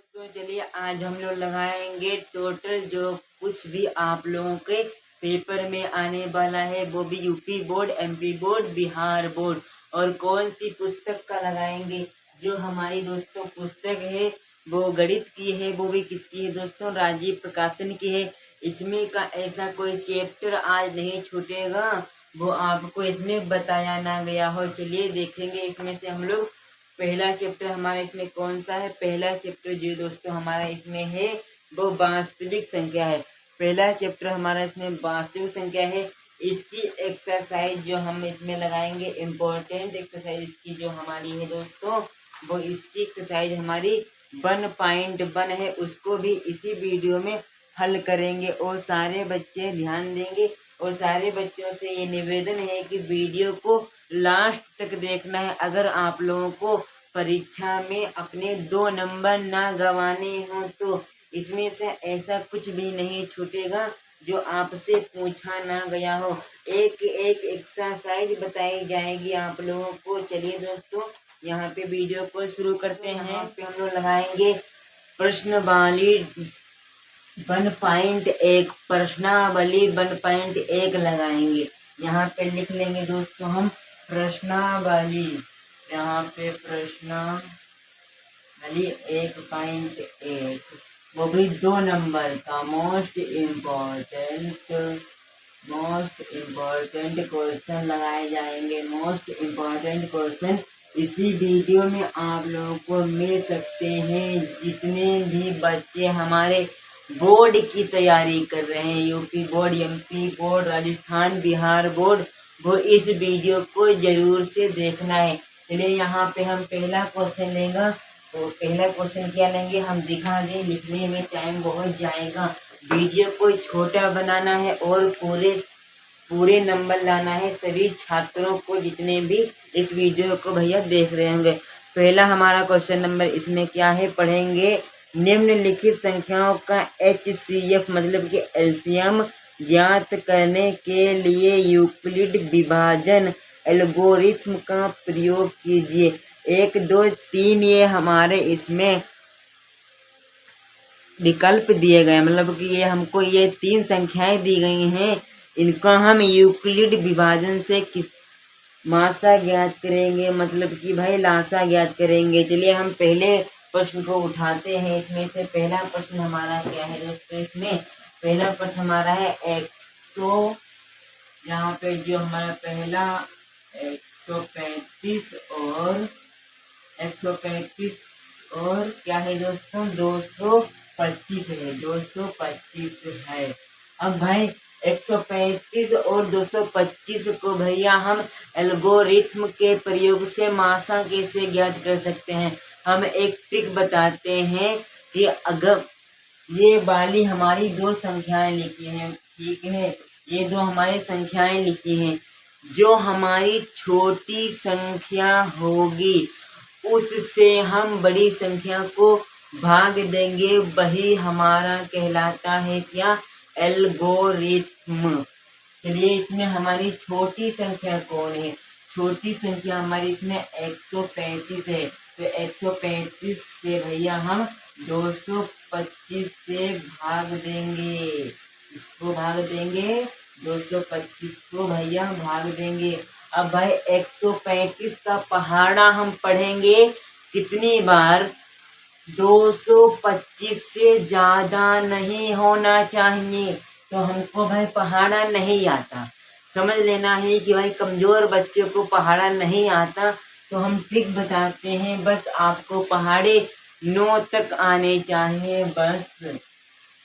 दोस्तों चलिए आज हम लोग लगाएंगे टोटल जो कुछ भी आप लोगों के पेपर में आने वाला है, वो भी UP board, MP board, Bihar board. और कौन सी पुस्तक का लगाएंगे। जो हमारी दोस्तों पुस्तक है वो गणित की है, वो भी किसकी है दोस्तों, राजीव प्रकाशन की है। इसमें का ऐसा कोई चैप्टर आज नहीं छूटेगा वो आपको इसमें बताया ना गया हो। चलिए देखेंगे इसमें से हम लोग पहला चैप्टर हमारा इसमें कौन सा है। पहला चैप्टर जो दोस्तों हमारा इसमें है वो वास्तविक संख्या है। पहला चैप्टर हमारा इसमें वास्तविक संख्या है। इसकी एक्सरसाइज जो हम इसमें लगाएंगे, इम्पोर्टेंट एक्सरसाइज इसकी जो हमारी है दोस्तों, वो इसकी एक्सरसाइज हमारी 1.1 है। उसको भी इसी वीडियो में हल करेंगे और सारे बच्चे ध्यान देंगे। और सारे बच्चों से ये निवेदन है कि वीडियो को लास्ट तक देखना है। अगर आप लोगों को परीक्षा में अपने 2 नंबर ना गंवाने हो तो इसमें से ऐसा कुछ भी नहीं छूटेगा जो आपसे पूछा ना गया हो। एक एक एक्सरसाइज बताई जाएगी आप लोगों को। चलिए दोस्तों यहाँ पे वीडियो को शुरू करते हैं। यहाँ पे हम लोग लगाएंगे प्रश्नावली 1.1, प्रश्नावली 1.1 लगाएंगे। यहाँ पे लिख लेंगे दोस्तों हम प्रश्नावली, यहाँ पे प्रश्नावली 1.1, वो भी 2 नंबर का मोस्ट इम्पोर्टेंट क्वेश्चन लगाए जाएंगे। मोस्ट इम्पोर्टेंट क्वेश्चन इसी वीडियो में आप लोगों को मिल सकते हैं। जितने भी बच्चे हमारे बोर्ड की तैयारी कर रहे हैं, UP board, MP board, Rajasthan, Bihar board, वो इस वीडियो को जरूर से देखना है। चलिए यहाँ पे हम पहला क्वेश्चन लेंगे। तो पहला क्वेश्चन क्या लेंगे हम दिखा दें, लिखने में टाइम बहुत जाएगा। वीडियो को छोटा बनाना है और पूरे नंबर लाना है सभी छात्रों को जितने भी इस वीडियो को भैया देख रहे होंगे। पहला हमारा क्वेश्चन नंबर इसमें क्या है, पढ़ेंगे। निम्नलिखित संख्याओं का HCF मतलब कि एलसीएम ज्ञात करने के लिए यूक्लिड विभाजन एल्गोरिथम का प्रयोग कीजिए। 1, 2, 3 ये हमारे इसमें विकल्प दिए गए, मतलब कि ये हमको ये 3 संख्याएं दी गई हैं। इनका हम यूक्लिड विभाजन से किस मासा ज्ञात करेंगे, मतलब कि भाई लासा ज्ञात करेंगे। चलिए हम पहले प्रश्न को उठाते हैं। इसमें से पहला प्रश्न हमारा क्या है दोस्तों, इसमें पहला प्रश्न हमारा है 100, यहाँ पे जो हमारा पहला 135 और क्या है दोस्तों 225 है, 225 है। अब भाई 135 और 225 को भैया हम एल्गोरिथम के प्रयोग से मासा कैसे ज्ञात कर सकते हैं। हम एक ट्रिक बताते हैं कि अगर ये वाली हमारी 2 संख्याएं लिखी हैं, ठीक है, ये 2 हमारी संख्याएं लिखी हैं। जो हमारी छोटी संख्या होगी उससे हम बड़ी संख्या को भाग देंगे, वही हमारा कहलाता है क्या, एल्गोरिथम। चलिए इसमें हमारी छोटी संख्या कौन है, छोटी संख्या हमारी इसमें 135 है। तो 135 से भैया हम 225 से भाग देंगे, इसको भाग देंगे, 225 को भैया भाग देंगे। अब भाई 135 का पहाड़ा हम पढ़ेंगे कितनी बार, 225 से ज्यादा नहीं होना चाहिए। तो हमको भाई पहाड़ा नहीं आता, समझ लेना है कि भाई कमजोर बच्चे को पहाड़ा नहीं आता। तो हम ट्रिक बताते हैं, बस आपको पहाड़े 9 तक आने चाहिए बस।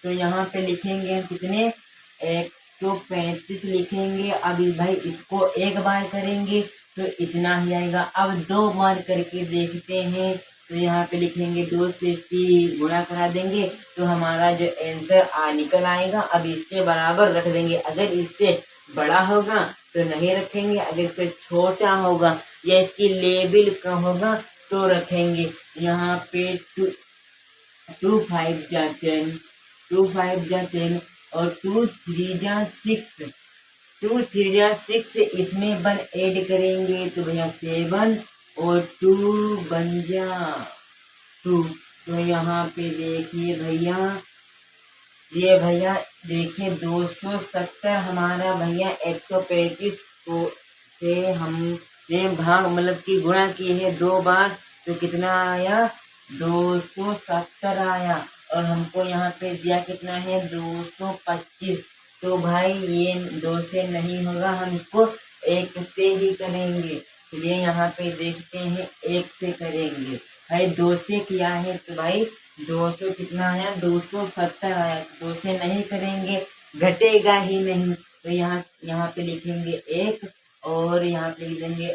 तो यहाँ पे लिखेंगे हम कितने, 135 लिखेंगे। अब भाई इसको एक बार करेंगे तो इतना ही आएगा। अब 2 बार करके देखते हैं। तो यहाँ पे लिखेंगे 2 से 3 गुणा करा देंगे तो हमारा जो आंसर निकल आएगा। अब इसके बराबर रख देंगे। अगर इससे बड़ा होगा तो नहीं रखेंगे, अगर इससे छोटा होगा या इसकी लेवल कम होगा तो रखेंगे। यहाँ पे 2 5 जा 10, 2 5 जा 10 और 2 3 जा 6, 2 3 जा 6 इसमें 1 ऐड करेंगे तो भैया 7 और 2 बन जा 2। तो यहाँ पे देखिए भैया, ये भैया देखिए 270 हमारा भैया 135 को से हमने भाग मतलब कि गुणा किए है 2 बार, तो कितना आया 270 आया। और हमको यहाँ पे दिया कितना है 225। तो भाई ये 2 से नहीं होगा, हम इसको 1 से ही करेंगे। चलिए यहाँ पे देखते हैं 1 से करेंगे। भाई 2 से किया है तो भाई 200 कितना आया 270 आया। 2 से नहीं करेंगे, घटेगा ही नहीं। तो यहाँ यहाँ पे लिखेंगे 1 और यहाँ पे लिख देंगे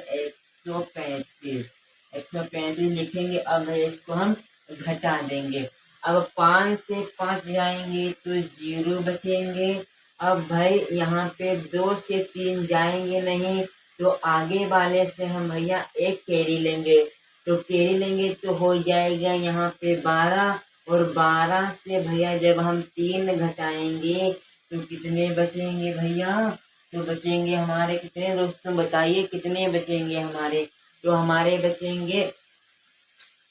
135। 135 लिखेंगे। अब इसको हम घटा देंगे। अब 5 से 5 जाएंगे तो 0 बचेंगे। अब भाई यहाँ पे 2 से 3 जाएंगे नहीं, तो आगे वाले से हम भैया 1 कैरी लेंगे। तो कैरी लेंगे तो हो जाएगा यहाँ पे 12। और 12 से भैया जब हम 3 घटाएंगे तो कितने बचेंगे भैया? तो बचेंगे हमारे कितने दोस्तों, बताइए कितने बचेंगे हमारे? तो हमारे बचेंगे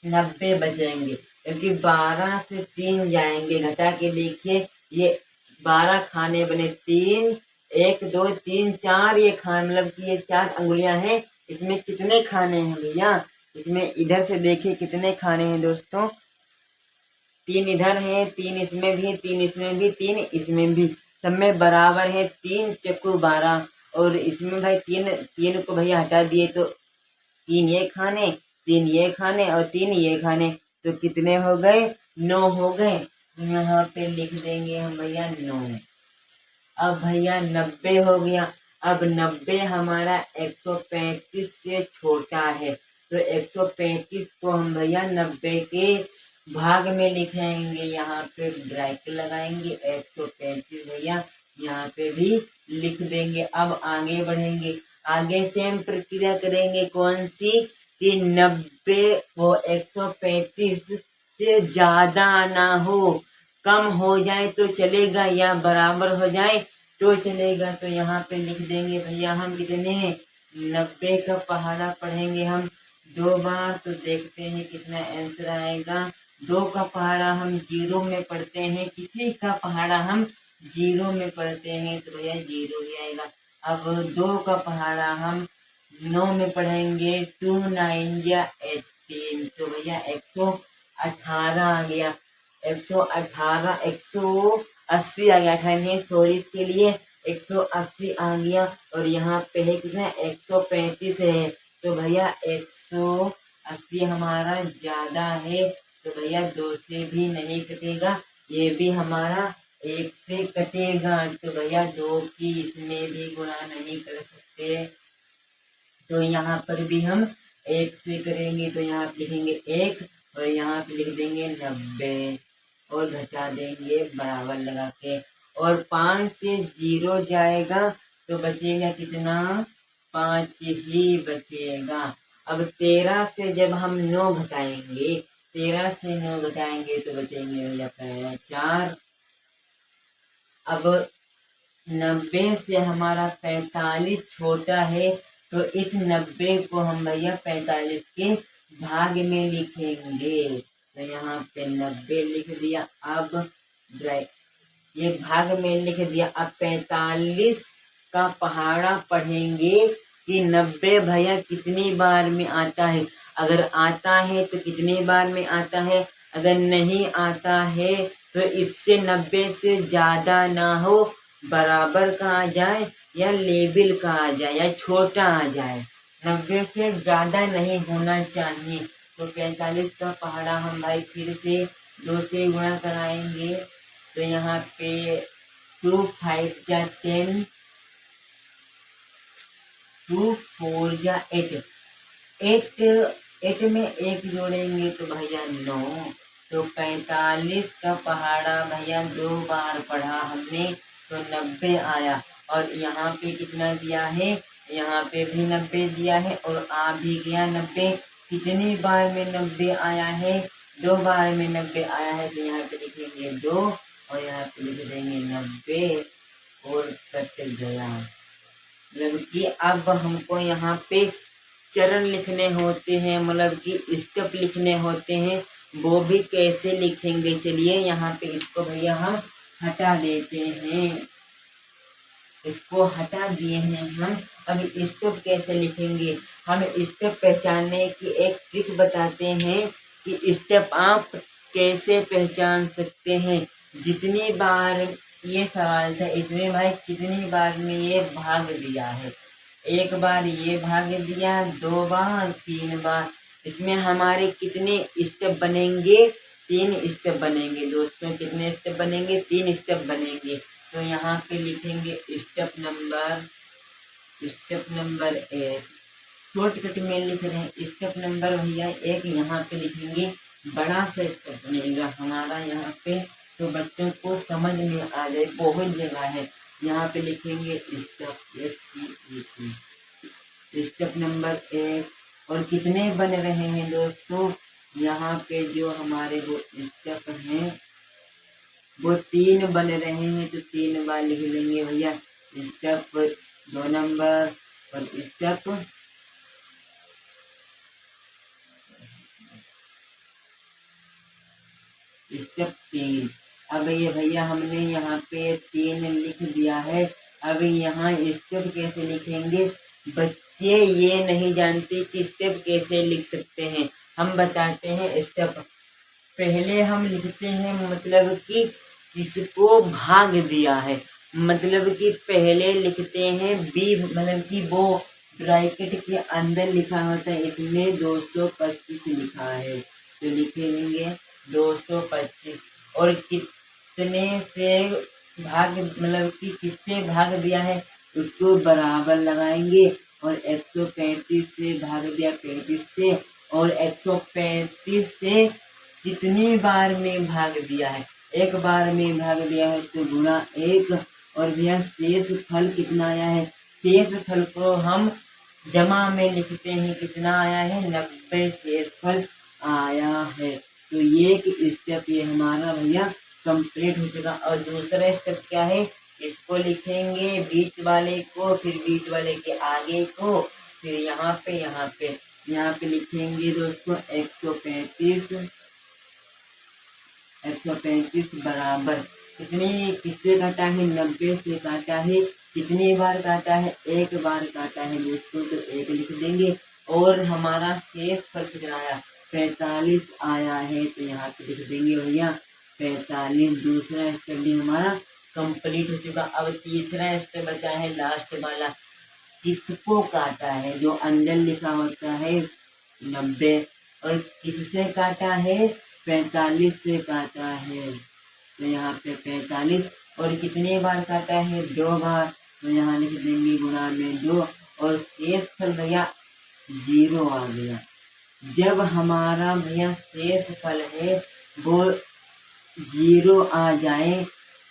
90 बचेंगे, क्योंकि 12 से 3 जाएंगे। घटा के देखिए, ये 12 खाने बने, 3 1 2 3 4, ये खाने मतलब कि ये 4 अंगुलियां हैं। इसमें कितने खाने हैं भैया? इसमें इधर से देखिए कितने खाने हैं दोस्तों, 3 इधर है, 3 इसमें भी, 3 इसमें भी, 3 इसमें भी, सब में बराबर है। 3 चक्कू 12। और इसमें भाई 3 को भैया हटा दिए तो 3 ये खाने, 3 ये खाने और 3 ये खाने, तो कितने हो गए? 9 हो गए। यहाँ पे लिख देंगे हम भैया 9। अब भैया 90 हो गया। अब 90 हमारा 135 से छोटा है, तो 135 को हम भैया 90 के भाग में लिखेंगे। यहाँ पे ब्रैकेट लगाएंगे, 135 भैया यहाँ पे भी लिख देंगे। अब आगे बढ़ेंगे, आगे सेम प्रक्रिया करेंगे। कौन सी? कि 90 वो 135 से ज्यादा ना हो, कम हो जाए तो चलेगा या बराबर हो जाए तो चलेगा। तो यहाँ पे लिख देंगे भैया हम कितने, 90 का पहाड़ा पढ़ेंगे हम 2 बार, तो देखते हैं कितना आंसर आएगा। 2 का पहाड़ा हम 0 में पढ़ते हैं, किसी का पहाड़ा हम 0 में पढ़ते हैं तो भैया 0 ही आएगा। अब 2 का पहाड़ा हम 9 में पढ़ेंगे, 2 9 या 18, तो भैया 118 आ गया। 118 180 आ गया, 18 सॉरी इसके लिए 180 आ गया। और यहाँ पे है कितना 135 है, तो भैया 180 हमारा ज्यादा है, तो भैया 2 से भी नहीं कटेगा, ये भी हमारा 1 से कटेगा। तो भैया 2 की इसमें भी गुणा नहीं कर सकते, तो यहाँ पर भी हम 1 से करेंगे। तो यहाँ पे लिखेंगे 1 और यहाँ पे लिख देंगे 90 और घटा देंगे बराबर लगा के। और 5 से 0 जाएगा तो बचेगा कितना, 5 ही बचेगा। अब 13 से जब हम 9 घटाएंगे, 13 से 9 घटाएंगे तो बचेंगे भैया 4। अब 90 से हमारा 45 छोटा है, तो इस 90 को हम भैया 45 के भाग में लिखेंगे। तो यहाँ पे 90 लिख दिया। अब ये भाग में लिख दिया। अब 45 का पहाड़ा पढ़ेंगे कि 90 भैया कितनी बार में आता है। अगर आता है तो कितनी बार में आता है, अगर नहीं आता है तो इससे 90 से ज्यादा ना हो, बराबर का आ जाए या लेवल का आ जाए या छोटा आ जाए, 90 से ज्यादा नहीं होना चाहिए। तो 45 का पहाड़ा हम भाई फिर से 2 से गुणा कराएंगे। तो यहाँ पे 2 5 जा 10, 2 4 जा 8, 8 में 1 जोड़ेंगे तो भैया 9। तो 45 का पहाड़ा भैया 2 बार पढ़ा हमने तो 90 आया। और यहाँ पे कितना दिया है, यहाँ पे भी 90 दिया है और आ भी गया 90। कितनी बार में 90 आया है, 2 बार में 90 आया है। तो यहाँ पे लिखेंगे 2 और यहाँ पे लिख देंगे 90 और कट गया। मतलब कि अब हमको यहाँ पे चरण लिखने होते हैं, मतलब कि स्टेप लिखने होते हैं। वो भी कैसे लिखेंगे। चलिए यहाँ पे इसको भैया हम हटा देते हैं, इसको हटा दिए हैं हम। अब स्टेप कैसे लिखेंगे, हम स्टेप पहचानने की एक ट्रिक बताते हैं कि स्टेप आप कैसे पहचान सकते हैं। जितनी बार ये सवाल था, इसमें भाई कितनी बार में ये भाग दिया है, एक बार ये भाग दिया, 2 बार, 3 बार। इसमें हमारे कितने स्टेप बनेंगे, 3 स्टेप बनेंगे दोस्तों। कितने स्टेप बनेंगे, 3 स्टेप बनेंगे। तो यहाँ पे लिखेंगे स्टेप नंबर 1, शॉर्टकट में लिख रहे हैं स्टेप नंबर भैया 1। यहाँ पे लिखेंगे, बड़ा सा स्टेप बनेगा हमारा यहाँ पे, तो बच्चों को समझ में आ जाए, बहुत जगह है। यहाँ पे लिखेंगे स्टेप नंबर 1। और कितने बन रहे हैं दोस्तों, यहाँ पे जो हमारे वो स्टेप हैं वो 3 बन रहे हैं, तो 3 बार लिख लेंगे भैया। स्टेप 2 नंबर और स्टेप स्टेप 3। अब ये भैया हमने यहाँ पे 3 लिख दिया है। अब यहाँ स्टेप कैसे लिखेंगे, बच्चे ये नहीं जानते कि स्टेप कैसे लिख सकते हैं, हम बताते हैं स्टेप। पहले हम लिखते हैं, मतलब कि किसको भाग दिया है, मतलब कि पहले लिखते हैं बी, मतलब कि वो ब्रैकेट के अंदर लिखा होता है, इसमें 225 लिखा है, तो लिखेंगे 225। और कितने से भाग, मतलब कि किससे भाग दिया है उसको बराबर लगाएंगे। और 135 से भाग दिया 35 से, और 135 से कितनी बार में भाग दिया है, एक बार में भाग दिया है, तो गुणा 1। और भैया शेष फल कितना आया है, शेष फल को हम जमा में लिखते हैं, कितना आया है, 90 शेष फल आया है। तो ये स्टेप ये हमारा भैया कंप्लीट हो चुका। और दूसरा स्टेप क्या है, इसको लिखेंगे बीच वाले को, फिर बीच वाले के आगे को, फिर यहाँ पे लिखेंगे दोस्तों 135 बराबर कितनी, किससे काटा है, 90 से काटा है। कितनी बार काटा है, एक बार काटा है दोस्तों, तो 1 लिख देंगे। और हमारा शेष फल कितना आया, 45 आया है, तो यहाँ पे लिख देंगे भैया 45। दूसरा स्टेप भी हमारा कंप्लीट हो चुका। अब तीसरा स्टेप बचा है लास्ट वाला, किसको काटा है, जो अंदर लिखा होता है 90, और किससे काटा है, 45 से काटा है, तो यहाँ पे 45। और कितने बार काटा है, 2 बार, तो यहाँ लिख देंगे गुणा में 2। और शेष फल भैया 0 आ गया। जब हमारा भैया शेष फल है वो 0 आ जाए,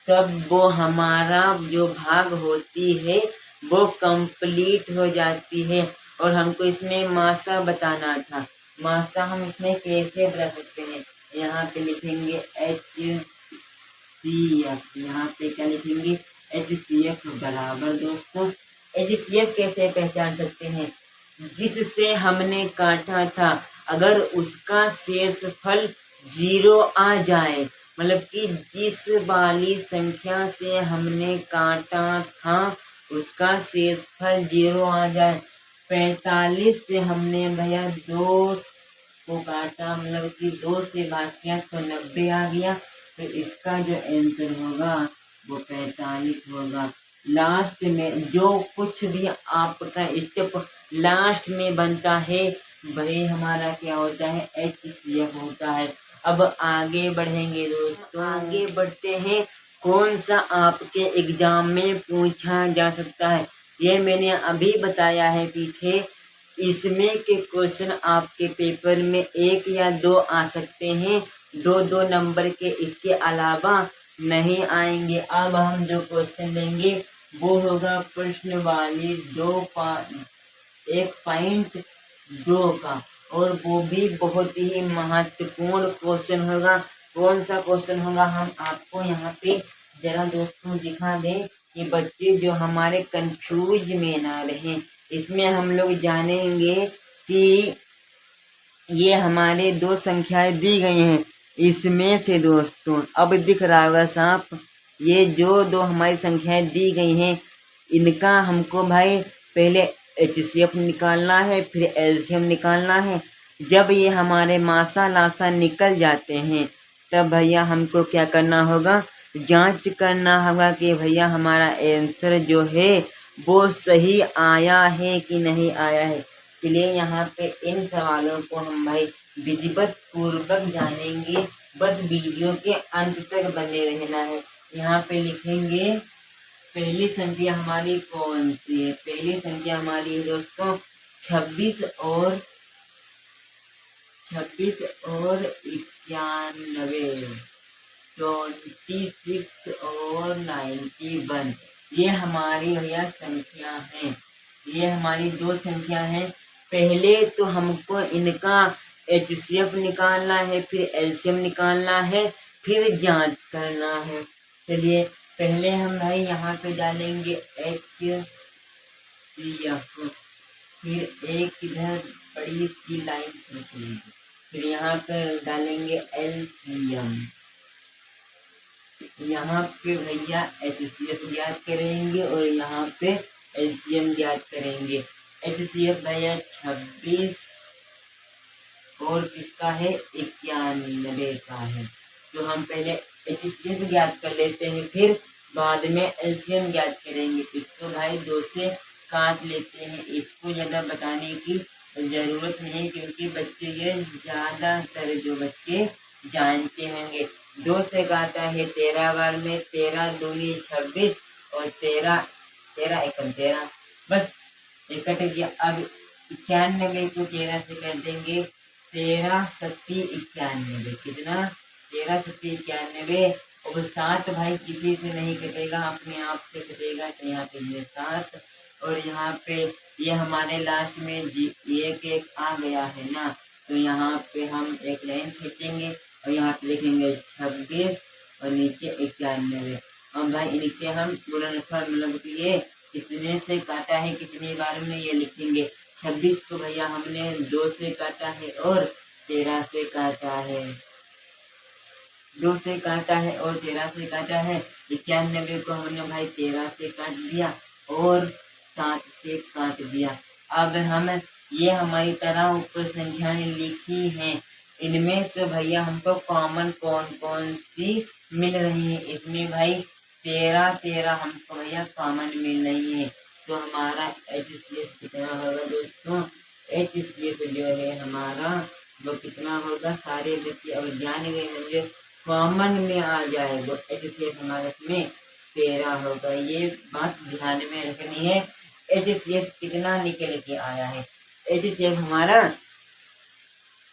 तब वो हमारा जो भाग होती है वो कंप्लीट हो जाती है। और हमको इसमें मासा बताना था, मासा हम इसमें कैसे बता सकते हैं, यहाँ पे लिखेंगे HCF। यहाँ पे क्या लिखेंगे, HCF बराबर दोस्तों, HCF कैसे पहचान सकते हैं, जिससे हमने काटा था अगर उसका शेषफल 0 आ जाए, मतलब कि जिस वाली संख्या से हमने काटा था उसका शेषफल 0 आ जाए। 45 से हमने भैया 2 को काटा, मतलब कि 2 से भाग किया तो 90 आ गया, तो इसका जो आंसर होगा वो 45 होगा। लास्ट में जो कुछ भी आपका स्टेप लास्ट में बनता है वही हमारा क्या होता है, HCF होता है। अब आगे बढ़ेंगे दोस्तों, आगे बढ़ते हैं, कौन सा आपके एग्जाम में पूछा जा सकता है, ये मैंने अभी बताया है पीछे। इसमें के क्वेश्चन आपके पेपर में 1 या 2 आ सकते हैं, 2-2 नंबर के, इसके अलावा नहीं आएंगे। अब हम जो क्वेश्चन लेंगे वो होगा प्रश्न वाली 1.2 का, और वो भी बहुत ही महत्वपूर्ण क्वेश्चन होगा। कौन सा क्वेश्चन होगा हम आपको यहाँ पे जरा दोस्तों दिखा दें कि बच्चे जो हमारे कंफ्यूज में ना रहें। इसमें हम लोग जानेंगे कि ये हमारे दो संख्याएं दी गई हैं, इसमें से दोस्तों अब दिख रहा होगा सांप, ये जो दो हमारी संख्याएं दी गई हैं इनका हमको भाई पहले HCF निकालना है, फिर LCM निकालना है। जब ये हमारे मासा लासा निकल जाते हैं तब भैया हमको क्या करना होगा, जांच करना होगा कि भैया हमारा आंसर जो है वो सही आया है कि नहीं आया है। चलिए यहाँ पे इन सवालों को हम भाई विधिवत पूर्वक जानेंगे, बस वीडियो के अंत तक बने रहना है। यहाँ पे लिखेंगे पहली संख्या हमारी कौन सी है। पहली संख्या हमारी है दोस्तों 26 और 91, 26 और 91, ये हमारी भैया संख्या है। ये हमारी दो संख्या है। पहले तो हमको इनका HCF निकालना है, फिर LCM निकालना है, फिर जांच करना है। चलिए पहले हम भाई यहाँ पे डालेंगे HCF, फिर एक इधर बड़ी सी लाइन खींचेंगे, फिर यहाँ पर डालेंगे LCM। यहाँ पे भैया HCF ज्ञात करेंगे और यहाँ पे LCM ज्ञात करेंगे। HCF भैया 26 और किसका है 91 का है। तो हम पहले HCF ज्ञात कर लेते हैं, फिर बाद में LCM ज्ञात करेंगे। इसको भाई 2 से काट लेते हैं, इसको ज़्यादा बताने की ज़रूरत नहीं क्योंकि बच्चे ये ज़्यादातर जो बच्चे जानते होंगे। 2 से काटा है 13 बार में, 13 दूनी 26 और 13 एकम 13, बस ये कट गया। अब 91 को 13 से कर देंगे, 13 सत्ती 91, कितना 13 सत्ती 91। और 7 भाई किसी से नहीं कटेगा, अपने आप से कटेगा। तो यहाँ पे ये 7 और यहाँ पे ये हमारे लास्ट में एक आ गया है ना, तो यहाँ पे हम एक लाइन खींचेंगे और यहाँ पे लिखेंगे 26 और नीचे 91। अब भाई इनके हम गुणनफल मतलब ये कितने से काटा है कितनी बार में ये लिखेंगे। 26 को भैया हमने 2 से काटा है और 13 से काटा है, 2 से काटा है और 13 से काटा है। 91 को हमने भाई 13 से काट दिया और 7 से काट दिया। अब हम ये हमारी तरह ऊपर संख्याएं लिखी हैं, इनमें से भैया हमको कॉमन कौन कौन सी मिल रही है। इसमें भाई 13 हमको भैया कॉमन मिल रही है। तो हमारा HCF कितना होगा दोस्तों, HCF जो है हमारा वो कितना होगा, सारे बच्चे अब जान गए होंगे, कॉमन में आ जाएगा। HCF हमारे इसमें 13 होगा, ये बात ध्यान में रखनी है। HCF कितना निकल के आया है, HCF हमारा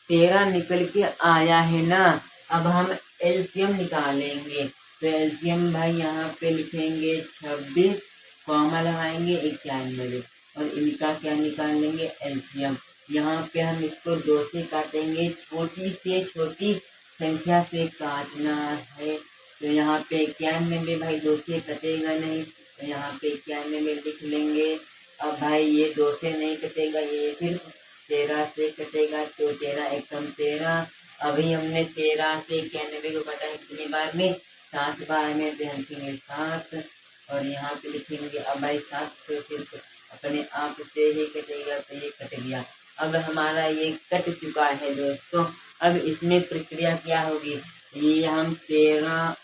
13 निकल के आया है ना। अब हम LCM निकालेंगे, तो LCM भाई यहाँ पे लिखेंगे 26, कॉमा लगाएंगे 91 और इनका क्या निकाल लेंगे LCM। यहाँ पे हम इसको 2 से काटेंगे, छोटी से छोटी संख्या से काटना है। तो यहाँ पे 91 भाई 2 से कटेगा नहीं, तो यहाँ पे 91 लिख लेंगे। अब भाई ये 2 से नहीं कटेगा, ये सिर्फ 13 से कटेगा, तो 13 एकम 13। अभी हमने 13 से 91 को काटा है कितनी बार में, 7 बार में, तो हम लिखेंगे 7 और यहाँ पे लिखेंगे। अब भाई 7 तो सिर्फ अपने आप से ही कटेगा, तो ये कट गया। अब हमारा ये कट चुका है दोस्तों। अब इसमें प्रक्रिया क्या होगी, ये हम 13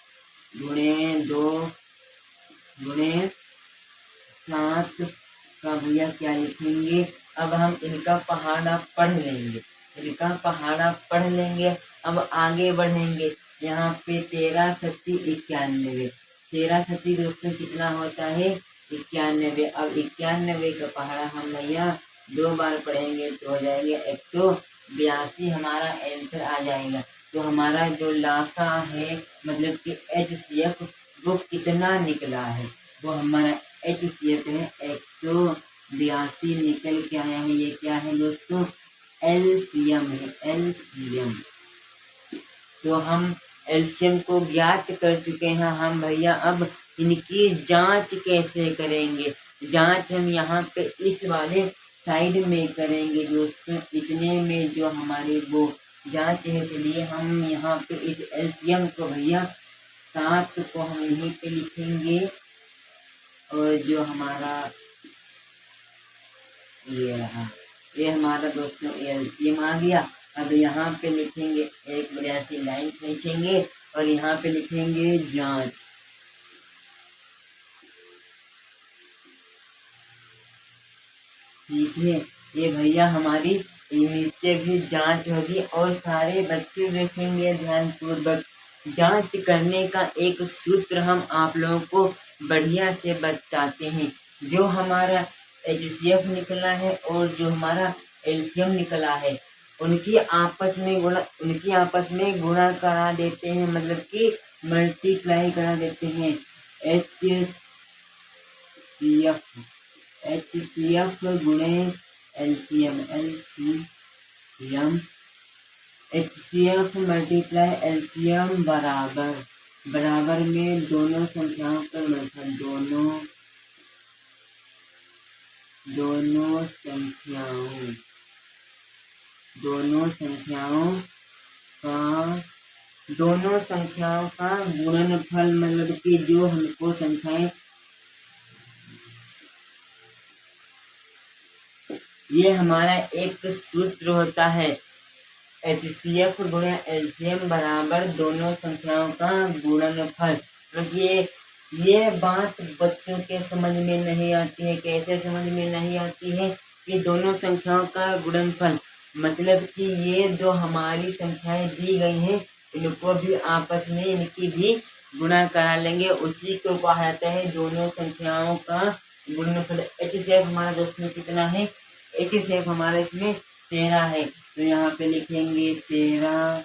गुणे 2 गुणे 7 का भैया क्या लिखेंगे। अब हम इनका पहाड़ा पढ़ लेंगे, इनका पहाड़ा पढ़ लेंगे। अब आगे बढ़ेंगे, यहाँ पे 13 सत्ती 91, 13 सत्ती दोस्तों कितना होता है 91। अब 91 का पहाड़ा हम भैया 2 बार पढ़ेंगे तो हो जाएंगे 182, हमारा आंसर आ जाएगा। तो हमारा जो लासा है मतलब कि HCF वो कितना निकला है, वो हमारा HCF है 182 निकल के आया है। ये क्या है दोस्तों, LCM है, LCM। तो हम LCM को ज्ञात कर चुके हैं हम भैया। अब इनकी जांच कैसे करेंगे, जांच हम यहाँ पे इस वाले साइड में करेंगे दोस्तों। इतने में जो हमारी वो जांच है, इसलिए हम यहाँ पे इस एलसीएम को भैया 7 को हम यहीं पे लिखेंगे। और जो हमारा ये रहा, ये हमारा दोस्तों एलसीएम आ गया। अब यहाँ पे लिखेंगे, एक बढ़िया सी लाइन खींचेंगे और यहाँ पे लिखेंगे जांच। ठीक है, ये भैया हमारी नीचे भी जांच होगी और सारे बच्चे देखेंगे ध्यान पूर्वक। जांच करने का एक सूत्र हम आप लोगों को बढ़िया से बताते हैं। जो हमारा एचसीएफ निकला है और जो हमारा एलसीएम निकला है, उनकी आपस में गुणा करा देते हैं, मतलब कि मल्टीप्लाई करा देते हैं। एचसीएफ गुणे एलसीएम, एचसीएफ मल्टीप्लाई एलसीएम बराबर में दोनों संख्याओं का मतलब दोनों संख्याओं का गुणनफल, मतलब कि जो हमको संख्याएं, ये हमारा एक सूत्र होता है। एचसीएफ गुणा एलसीएम बराबर दोनों संख्याओं का गुणनफल। मतलब ये बात बच्चों के समझ में नहीं आती है। कैसे समझ में नहीं आती है कि दोनों संख्याओं का गुणनफल, मतलब कि ये जो हमारी संख्याएं दी गई हैं, इनको भी आपस में इनकी भी गुणा करा लेंगे, उसी को कहा जाता है दोनों संख्याओं का गुणनफल। एचसीएफ हमारा दोस्तों कितना है? एचसीएफ हमारा इसमें 13 है, तो यहाँ पे लिखेंगे 13।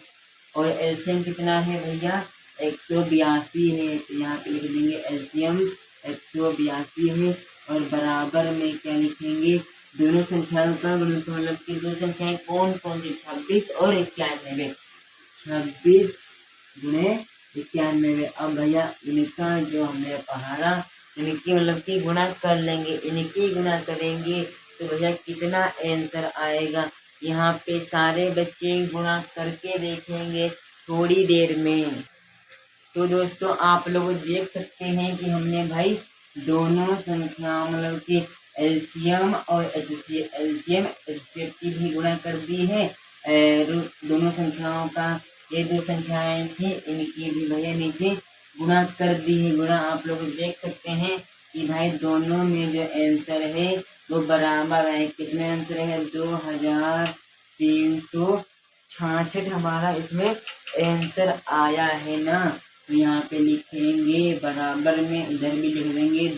और एलसीएम कितना है भैया? 182 है, तो यहाँ पे लिख देंगे एलसीएम 182 है। और बराबर में क्या लिखेंगे? दोनों संख्याओं का गुणनफल, मतलब कि दो संख्याएं कौन कौन सी? 26 और 91। 26 गुणे 91। अब भैया इनका जो हमने पढ़ा, इनकी मतलब कि गुणा कर लेंगे, इनकी गुणा करेंगे तो भैया कितना आंसर आएगा? यहाँ पे सारे बच्चे गुणा करके देखेंगे थोड़ी देर में। तो दोस्तों आप लोग देख सकते हैं कि हमने भाई दोनों संख्या, मतलब कि एलसीएम और एचसीएफ की भी गुणा कर दी है। दोनों संख्याओं का, ये दो संख्याएं थी, इनकी भी भैया नीचे गुणा कर दी है। गुणा आप लोग देख सकते हैं कि भाई दोनों में जो आंसर है वो बराबर है। कितने आंसर है? 2366 हमारा इसमें आंसर आया है ना। तो यहाँ पे लिखेंगे बराबर में, इधर भी लिख देंगे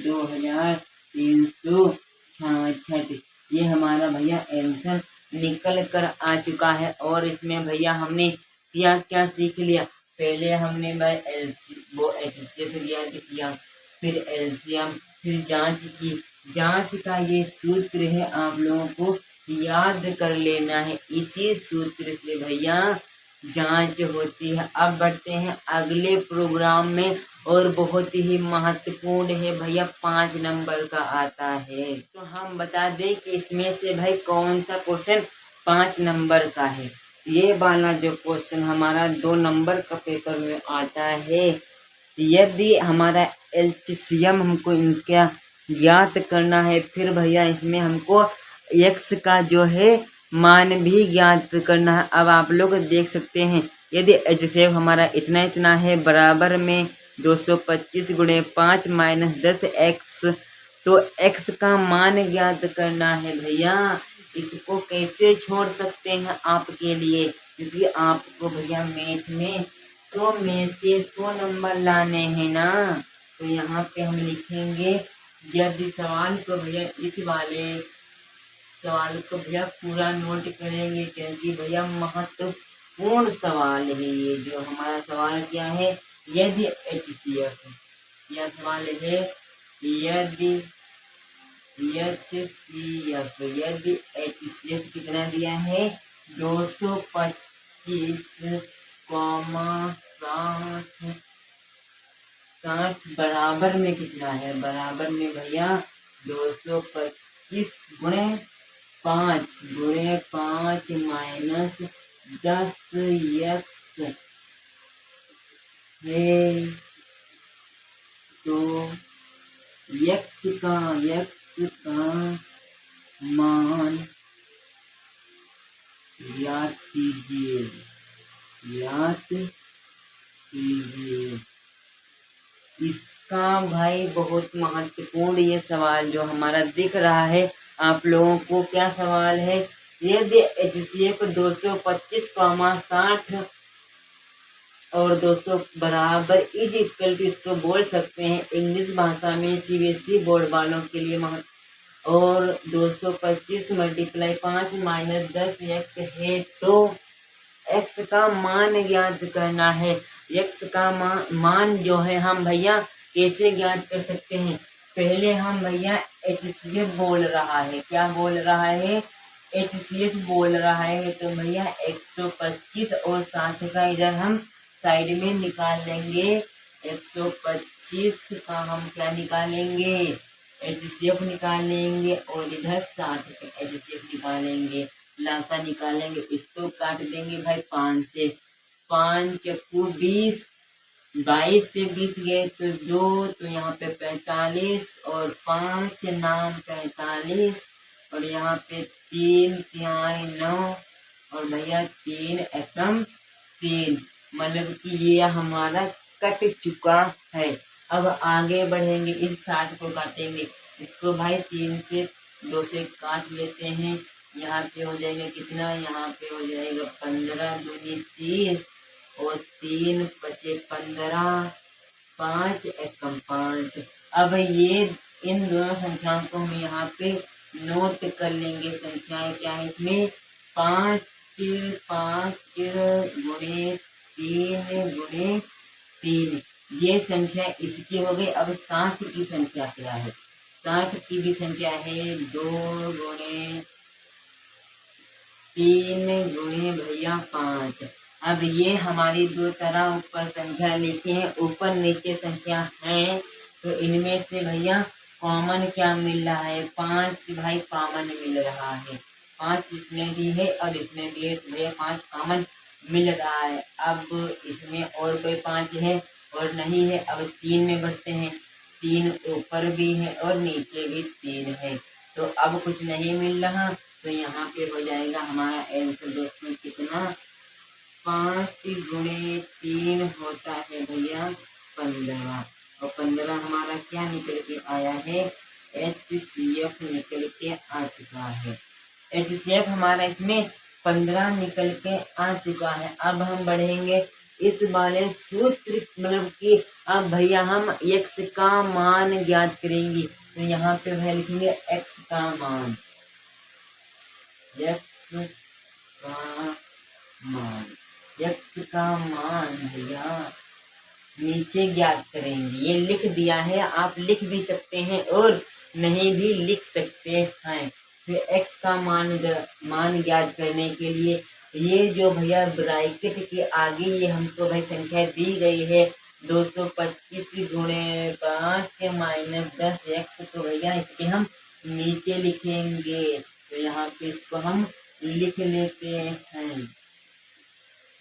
2366। ये हमारा भैया आंसर निकल कर आ चुका है। और इसमें भैया हमने क्या क्या सीख लिया? पहले हमने भाई एचसीएफ किया, फिर एलसीएम, फिर जांच की। जांच का ये सूत्र है, आप लोगों को याद कर लेना है। इसी सूत्र से भैया जांच होती है। अब बढ़ते हैं अगले प्रोग्राम में, और बहुत ही महत्वपूर्ण है भैया, 5 नंबर का आता है। तो हम बता दें कि इसमें से भाई कौन सा क्वेश्चन 5 नंबर का है। ये वाला जो क्वेश्चन हमारा 2 नंबर का पेपर में आता है। यदि हमारा एलसीएम हमको इनका ज्ञात करना है, फिर भैया इसमें हमको एक्स का जो है मान भी ज्ञात करना है। अब आप लोग देख सकते हैं, यदि एचसीएफ हमारा इतना इतना है, बराबर में 225 गुणे 5 माइनस 10 एक्स, तो एक्स का मान ज्ञात करना है भैया। इसको कैसे छोड़ सकते हैं आपके लिए, क्योंकि आपको भैया मैथ में 100 में से 100 नंबर लाने हैं ना। तो यहाँ पे हम लिखेंगे, यदि सवाल को भैया, इस वाले सवाल को भैया पूरा नोट करेंगे, क्योंकि भैया महत्वपूर्ण सवाल है ये। जो हमारा सवाल क्या है? यदि एचसीएफ, यह सवाल है यदि एचसीएफ कितना दिया है? 225,60 बराबर में कितना है? बराबर में भैया 225 गुणे 5 माइनस 10x है। तो x का मान याद कीजिए। इसका भाई बहुत महत्वपूर्ण ये सवाल जो हमारा दिख रहा है आप लोगों को, क्या सवाल है? यदि HCF 225, 60 और 200 बराबर इज इक्वल टू, इसको बोल सकते हैं इंग्लिश भाषा में CBSE बोर्ड वालों के लिए और 225 मल्टीप्लाई 5 माइनस 10x है, तो x का मान ज्ञात करना है। x का मान जो है हम भैया कैसे ज्ञात कर सकते हैं? पहले हम भैया HCF बोल रहा है, क्या बोल रहा है? HCF बोल रहा है। तो भैया 125 और 60 का इधर हम साइड में निकाल लेंगे। 125 का हम क्या निकालेंगे? HCF निकालेंगे और इधर 60 का HCF निकालेंगे, लासा निकालेंगे। इसको काट देंगे भाई 5 से, 5 चक्कू 20, 22 से 20 गए तो 2, तो यहाँ पे 45 और 5 नाम 45 और यहाँ पे 3 तिहाई 9 और भैया 3 एकम 3, मतलब कि ये हमारा कट चुका है। अब आगे बढ़ेंगे, इस 60 को काटेंगे। इसको भाई 3 से 2 से काट लेते हैं। यहाँ पे हो जाएगा कितना? यहाँ पे हो जाएगा 15 दूनी 30 और 3 बचे 15, 5 एकम 5। अब ये इन दोनों संख्याओं को हम यहाँ पे नोट कर लेंगे। संख्याएं क्या है इसमें? 5 गुणे 3 गुणे 3, ये संख्या इसकी हो गई। अब 60 की संख्या क्या है? 60 की भी संख्या है 2 गुणे 3 गुणे भैया 5। अब ये हमारी दो तरह ऊपर संख्या लिखी है, ऊपर नीचे संख्या है, तो इनमें से भैया कॉमन क्या मिल रहा है? 5 भाई कॉमन मिल रहा है। 5 इसमें भी है और इसमें भी है, तो भैया 5 कॉमन मिल रहा है। अब इसमें और कोई 5 है और नहीं है। अब 3 में बढ़ते हैं, 3 ऊपर भी है और नीचे भी 3 है, तो अब कुछ नहीं मिल रहा। तो यहाँ पे हो जाएगा हमारा आंसर दोस्तों कितना? 5 गुणे 3 होता है भैया 15, और 15 हमारा क्या निकल के आया है? HCF निकल के आ चुका है। HCF हमारा इसमें 15 निकल के आ चुका है। अब हम बढ़ेंगे इस वाले सूत्र, मतलब कि अब भैया हम x का मान ज्ञात करेंगे। तो यहाँ पे भैया लिखेंगे x का मान, x का मान भैया नीचे ज्ञात करेंगे। ये लिख दिया है, आप लिख भी सकते हैं और नहीं भी लिख सकते हैं। तो x का मान ज्ञात करने के लिए ये जो भैया ब्रैकेट के आगे ये हमको भाई संख्या दी गई है 225 गुणे 5 माइनस 10x, तो भैया इसके हम नीचे लिखेंगे। तो यहाँ पे इसको हम लिख लेते हैं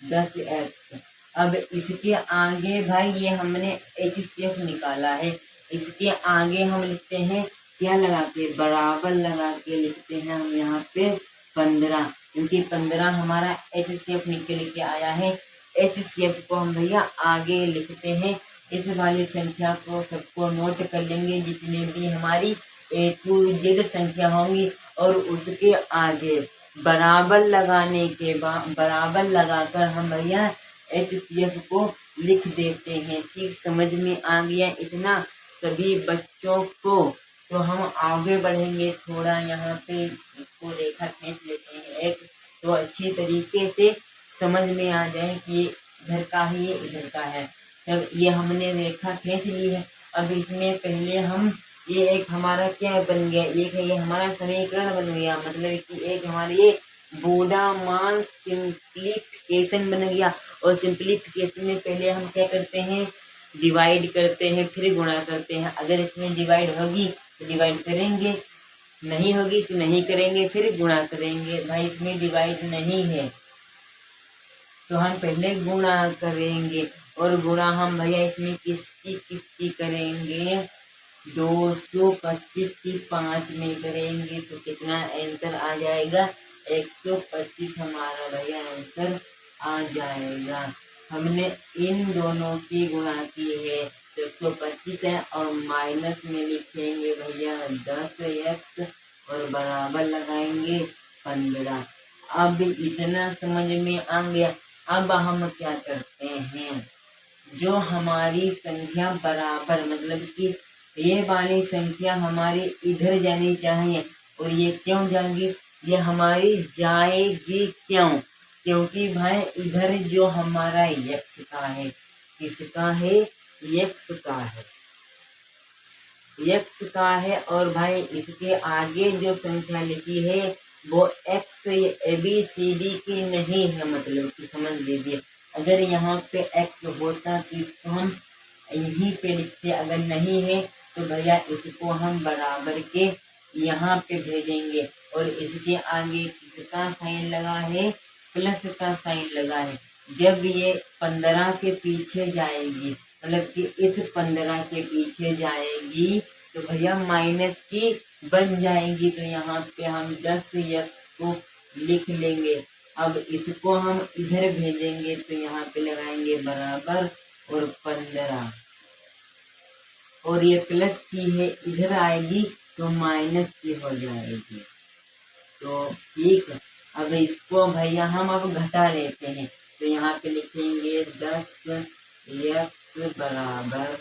10x। अब इसके आगे भाई ये हमने HCF निकाला है, इसके आगे हम लिखते हैं क्या लगा के? बराबर लगा के लिखते हैं हम यहाँ पे 15, क्योंकि 15 हमारा HCF निकल के आया है। HCF को हम भैया आगे लिखते हैं। इस वाली संख्या को सबको नोट कर लेंगे, जितने भी हमारी A to Z संख्या होंगी, और उसके आगे बराबर लगाने के बाद बराबर लगाकर हम भैया HCF को लिख देते हैं। ठीक समझ में आ गया इतना सभी बच्चों को? तो हम आगे बढ़ेंगे थोड़ा, यहाँ पे इसको रेखा खींच लेते हैं एक, तो अच्छी तरीके से समझ में आ जाए कि इधर का ही ये इधर का है। तब ये हमने रेखा खींच ली है। अब इसमें पहले हम ये एक हमारा क्या बन गया? एक है ये हमारा समीकरण बन गया, मतलब कि एक हमारे ये बूडामान सिंप्लीफिकेशन बन गया। और सिंप्लीफिकेशन में पहले हम क्या करते हैं? डिवाइड करते हैं, फिर गुणा करते हैं। अगर इसमें डिवाइड होगी तो डिवाइड करेंगे, नहीं होगी तो नहीं करेंगे, फिर गुणा करेंगे। भाई इसमें डिवाइड नहीं है तो हम पहले गुणा करेंगे, और गुणा हम भैया इसमें किसकी करेंगे, 225 की 5 में करेंगे तो कितना आंसर आ जाएगा, 125 हमारा भैया आंसर आ जाएगा। हमने इन दोनों की गुणा की है तो 125 है, और माइनस में लिखेंगे भैया 10x और बराबर लगाएंगे 15। अब इतना समझ में आ गया। अब हम क्या करते हैं, जो हमारी संख्या बराबर मतलब कि ये वाली संख्या हमारी इधर जानी चाहिए, और ये क्यों जाएगी, ये हमारी जाएगी क्यों, क्योंकि भाई इधर जो हमारा यक्स का है, किसका है, यक्स का है, यक्स का है। और भाई इसके आगे जो संख्या लिखी है वो एक्स ABCD की नहीं है, मतलब कि समझ लीजिए। अगर यहाँ पे एक्स होता तो इसको हम यहीं पे लिखते, अगर नहीं है तो भैया इसको हम बराबर के यहाँ पे भेजेंगे, और इसके आगे किसका साइन लगा है, प्लस का साइन लगा है। जब ये 15 के पीछे जाएगी, मतलब कि इस 15 के पीछे जाएगी तो भैया माइनस की बन जाएंगी, तो यहाँ पे हम 10x को लिख लेंगे। अब इसको हम इधर भेजेंगे तो यहाँ पे लगाएंगे बराबर और 15, और ये प्लस की है इधर आएगी तो माइनस की हो जाएगी। तो ठीक, अब इसको भैया हम अब घटा लेते हैं, तो यहाँ पे लिखेंगे 10x बराबर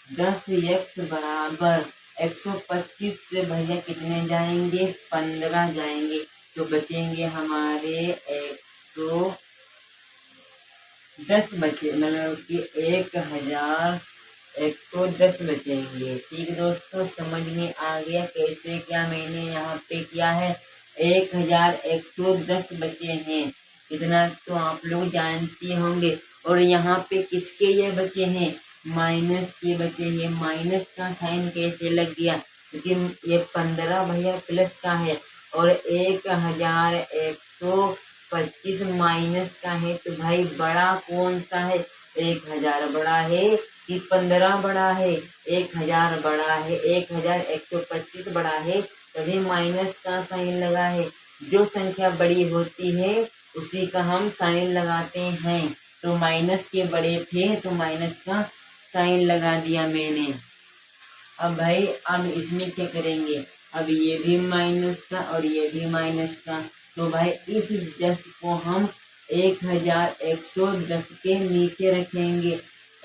10x बराबर 125 से भैया कितने जाएंगे, 15 जाएंगे, तो बचेंगे हमारे 110 बचे, मतलब कि 1110 बचेंगे। ठीक दोस्तों, समझ में आ गया कैसे क्या मैंने यहाँ पे किया है। 1110 बचे हैं, इतना तो आप लोग जानते होंगे। और यहाँ पे किसके ये बचे हैं, माइनस के बचे हैं। माइनस का साइन कैसे लग गया, क्योंकि ये 15 भैया प्लस का है और 1125 माइनस का है, तो भाई बड़ा कौन सा है, 1000 बड़ा है कि 15 बड़ा है, 1000 बड़ा है, 1125 बड़ा है, तभी माइनस का साइन लगा है। जो संख्या बड़ी होती है उसी का हम साइन लगाते हैं, तो माइनस के बड़े थे तो माइनस का साइन लगा दिया मैंने। अब भाई अब इसमें क्या करेंगे, अब ये भी माइनस का और ये भी माइनस का, तो भाई इस 10 को हम 1110 के नीचे रखेंगे,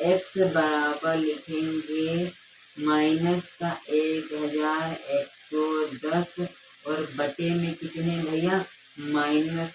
x बराबर लिखेंगे माइनस का 1110 और बटे में कितने भैया, माइनस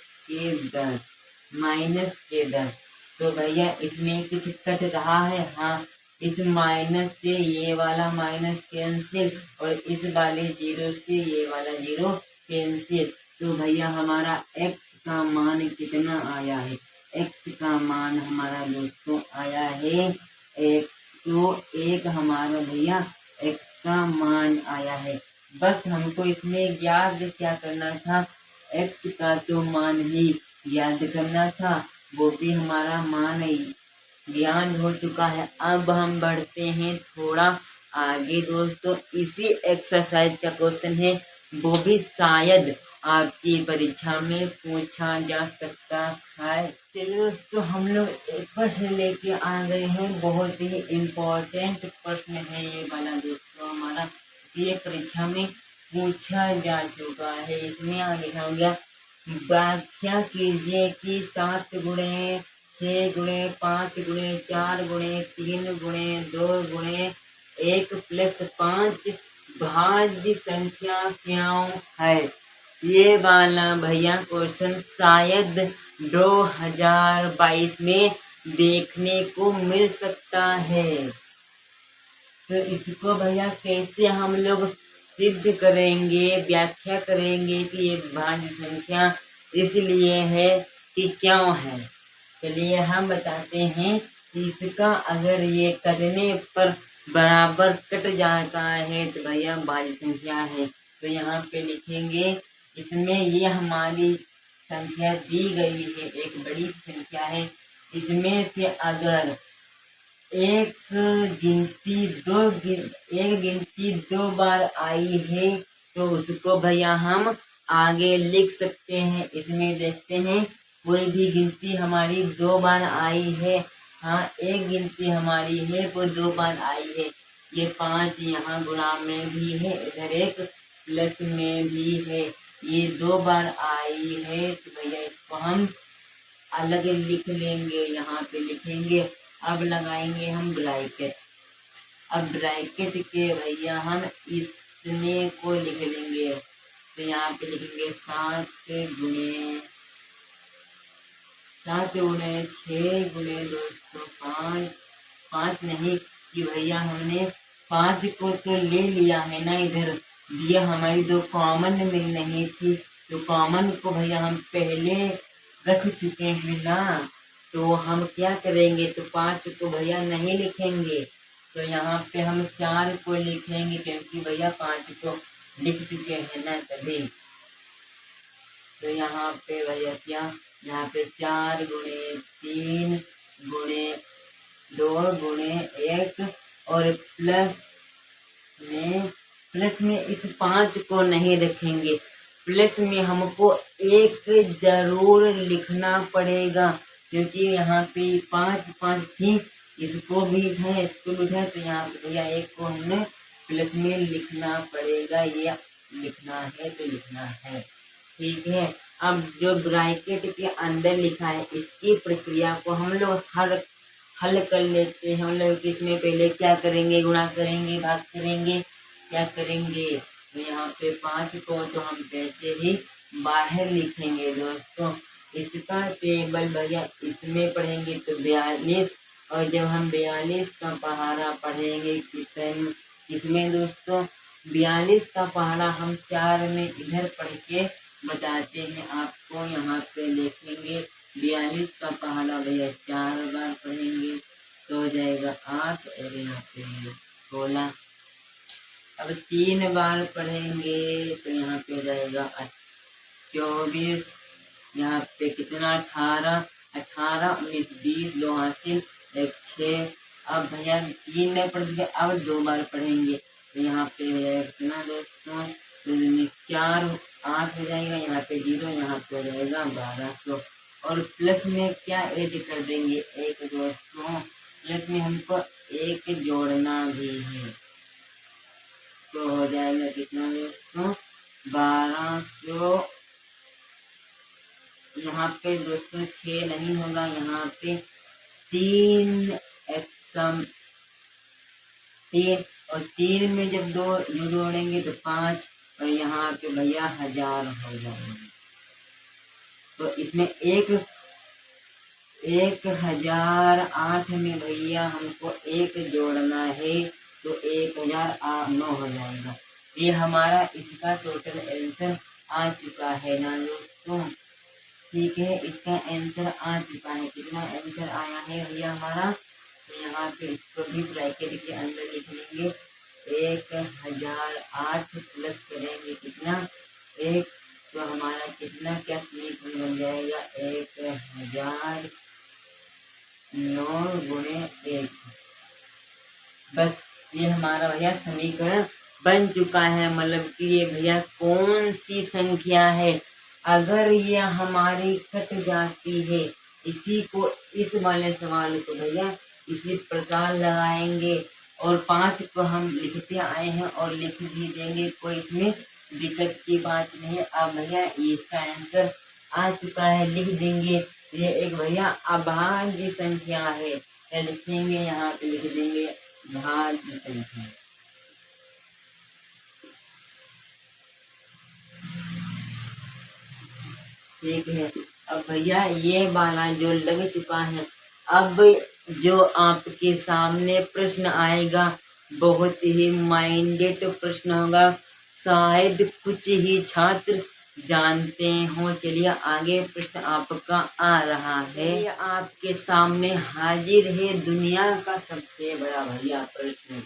के 10। तो भैया इसमें कुछ कट रहा है, हाँ, इस माइनस से ये वाला माइनस कैंसिल और इस वाले 0 से ये वाला 0 कैंसिल। तो भैया हमारा x का मान कितना आया है, x का मान हमारा दोस्तों आया है 101 हमारा भैया x का मान आया है। बस हमको इसमें याद क्या करना था, x का तो मान ही याद करना था, वो भी हमारा मान ज्ञान हो चुका है। अब हम बढ़ते हैं थोड़ा आगे दोस्तों, इसी एक्सरसाइज का क्वेश्चन है, वो भी शायद आपकी परीक्षा में पूछा जा सकता है। चलिए दोस्तों, हम लोग एक प्रश्न लेके आ गए हैं, बहुत ही इम्पोर्टेंट प्रश्न है ये वाला दोस्तों हमारा, ये परीक्षा में पूछा जा चुका है। इसमें लिखा हो गया, व्याख्या कीजिए कि 7 गुणे 6 गुणे 5 गुणे 4 गुणे 3 गुणे 2 गुणे 1 प्लस 5 भाज्य संख्या क्यों है। ये वाला भैया क्वेश्चन शायद 2022 में देखने को मिल सकता है। तो इसको भैया कैसे हम लोग सिद्ध करेंगे, व्याख्या करेंगे कि ये भाज्य संख्या इसलिए है कि क्यों है। चलिए हम बताते हैं कि इसका अगर ये करने पर बराबर कट जाता है तो भैया भाज्य संख्या है। तो यहाँ पे लिखेंगे, इसमें ये हमारी संख्या दी गई है, एक बड़ी संख्या है। इसमें से अगर एक गिनती दो बार आई है तो उसको भैया हम आगे लिख सकते हैं। इसमें देखते हैं कोई भी गिनती हमारी 2 बार आई है। हाँ, एक गिनती हमारी है वो 2 बार आई है। ये 5 यहाँ गुणा में भी है, इधर एक प्लस में भी है। ये 2 बार आई है तो भैया इसको हम अलग लिख लेंगे, यहाँ पे लिखेंगे। अब लगाएंगे हम ब्रैकेट। अब ब्रैकेट के भैया हम इतने को लिख लेंगे, तो यहाँ पे लिखेंगे 7 गुणे 6 गुणे दोस्तों 5 नहीं कि भैया हमने 5 को तो ले लिया है ना, इधर दिया हमारी 2 कॉमन में नहीं थी, तो कॉमन को भैया हम पहले रख चुके हैं ना, तो हम क्या करेंगे, तो 5 को भैया नहीं लिखेंगे, तो यहाँ पे हम 4 को लिखेंगे क्योंकि भैया 5 को लिख चुके हैं ना तभी। तो यहाँ पे भैया क्या, यहाँ पे 4 गुणे 3 गुणे 2 गुणे 1 और प्लस में इस 5 को नहीं रखेंगे, प्लस में हमको 1 जरूर लिखना पड़ेगा क्योंकि यहाँ पे 5 थी, इसको भी उठाए इसको भी उठाए, तो यहाँ पे भैया 1 को हमें प्लस में लिखना पड़ेगा। ये लिखना है तो लिखना है, ठीक है। अब जो ब्रैकेट के अंदर लिखा है इसकी प्रक्रिया को हम लोग हल कर लेते हैं। हम लोग इसमें पहले क्या करेंगे, गुणा करेंगे, भाग करेंगे, क्या करेंगे, तो यहाँ पे 5 को तो हम वैसे ही बाहर लिखेंगे दोस्तों। इसका टेबल भैया इसमें पढ़ेंगे तो 42, और जब हम 42 का पहाड़ा पढ़ेंगे किसमें दोस्तों, 42 का पहाड़ा हम 4 में इधर पढ़ के बताते हैं आपको। यहाँ पे लिखेंगे 42 का पहाड़ा भैया 4 बार पढ़ेंगे तो हो जाएगा 8, और यहाँ पे 16। अब 3 बार पढ़ेंगे तो यहाँ पे हो जाएगा 24, यहाँ पे कितना 18, 19, 20, 2 हासिल 1 6। अब भैया 3 में पढ़ दिया, अब 2 बार पढ़ेंगे तो यहाँ पे हो जाएगा कितना दोस्तों, 4 8 हो जाएगा, यहाँ पे 0, यहाँ पे हो जाएगा 1200। और प्लस में क्या ऐड कर देंगे, 1 दोस्तों, प्लस में हमको 1 जोड़ना भी है तो हो जाएगा कितना दोस्तों, 1200। यहाँ पे दोस्तों 6 नहीं होगा, यहाँ पे 3 और 3 में जब 2 जोड़ेंगे तो 5, और यहाँ पे भैया 1000 हो जाएंगे। तो इसमें 1008 में भैया हमको 1 जोड़ना है तो 1009 हो जाएगा। ये हमारा इसका टोटल आंसर आ चुका है ना दोस्तों, ठीक है। इसका आंसर आ चुका है, कितना आंसर आया है भैया हमारा, तो यहाँ पे इसको भी ब्रैकेट के अंदर लिख लेंगे। 1008 प्लस करेंगे कितना 1, तो हमारा कितना क्या समीकरण बन जाएगा, 1009 गुणे 1। बस ये हमारा भैया समीकरण बन चुका है। मतलब कि ये भैया कौन सी संख्या है, अगर ये हमारी कट जाती है, इसी को इस वाले सवाल को भैया इसी प्रकार लगाएंगे, और 5 को हम लिखते आए हैं और लिख भी देंगे, कोई इसमें दिक्कत की बात नहीं। अब भैया इसका आंसर आ चुका है, लिख देंगे। ये एक भैया अभाज्य संख्या है, लिखेंगे यहाँ पे लिख देंगे भाज्य संख्या, ठीक है। अब भैया ये वाला जो लग चुका है, अब जो आपके सामने प्रश्न आएगा बहुत ही माइंडेड प्रश्न होगा, शायद कुछ ही छात्र जानते हो। चलिए आगे प्रश्न आपका आ रहा है, आपके सामने हाजिर है दुनिया का सबसे बड़ा भैया प्रश्न।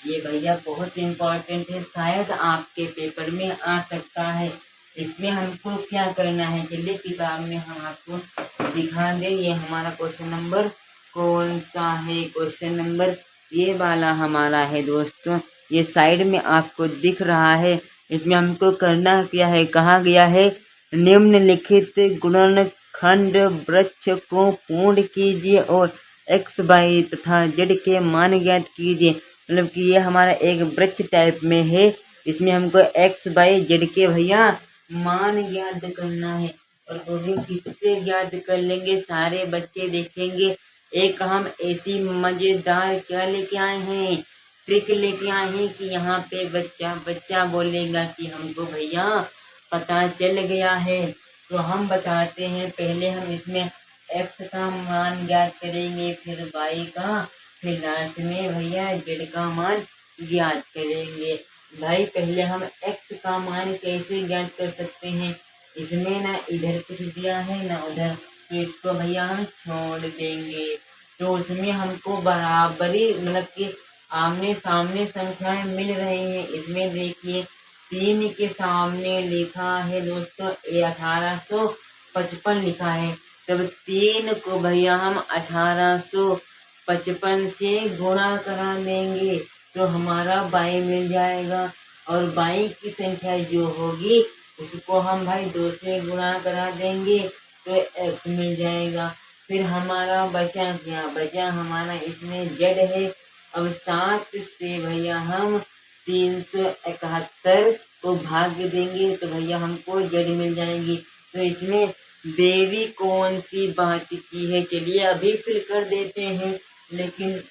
ये भैया बहुत इम्पोर्टेंट है, शायद आपके पेपर में आ सकता है। इसमें हमको क्या करना है, चलिए किताब में हम आपको दिखा दें। ये हमारा क्वेश्चन नंबर कौन सा है, क्वेश्चन नंबर ये वाला हमारा है दोस्तों। ये साइड में आपको दिख रहा है। इसमें हमको करना क्या है, कहा गया है निम्नलिखित गुणनखंड वृक्ष को पूर्ण कीजिए और एक्स वाई तथा जेड के मान ज्ञात कीजिए। मतलब कि ये हमारा एक वृक्ष टाइप में है। इसमें हमको एक्स वाई जेड के भैया मान ज्ञात करना है, और वो भी किससे ज्ञात कर लेंगे, सारे बच्चे देखेंगे। एक हम ऐसी मजेदार क्या लेके आए हैं, ट्रिक लेके आए हैं कि यहाँ पे बच्चा बच्चा बोलेगा कि हमको भैया पता चल गया है। तो हम बताते हैं, पहले हम इसमें एक्स का मान ज्ञात करेंगे, फिर वाई का, फिर लास्ट में भैया जेड का मान ज्ञात करेंगे। भाई पहले हम एक्स का मान कैसे ज्ञात कर सकते हैं, इसमें ना इधर कुछ दिया है ना उधर, तो इसको भैया हम छोड़ देंगे। तो उसमें हमको बराबरी मतलब कि आमने सामने संख्याएं मिल रही हैं। इसमें देखिए 3 के सामने लिखा है दोस्तों 1855 लिखा है, तब 3 को भैया हम 1855 से गुणा करा देंगे तो हमारा बाई मिल जाएगा। और बाई की संख्या जो होगी उसको हम भाई 2 से गुणा करा देंगे तो एक्स मिल जाएगा। फिर हमारा बचा क्या, बचा हमारा इसमें जेड है। अब 7 से भैया हम 371 को भाग देंगे तो भैया हमको जेड मिल जाएगी। तो इसमें देरी कौन सी बात की है, चलिए अभी फिल कर देते हैं। लेकिन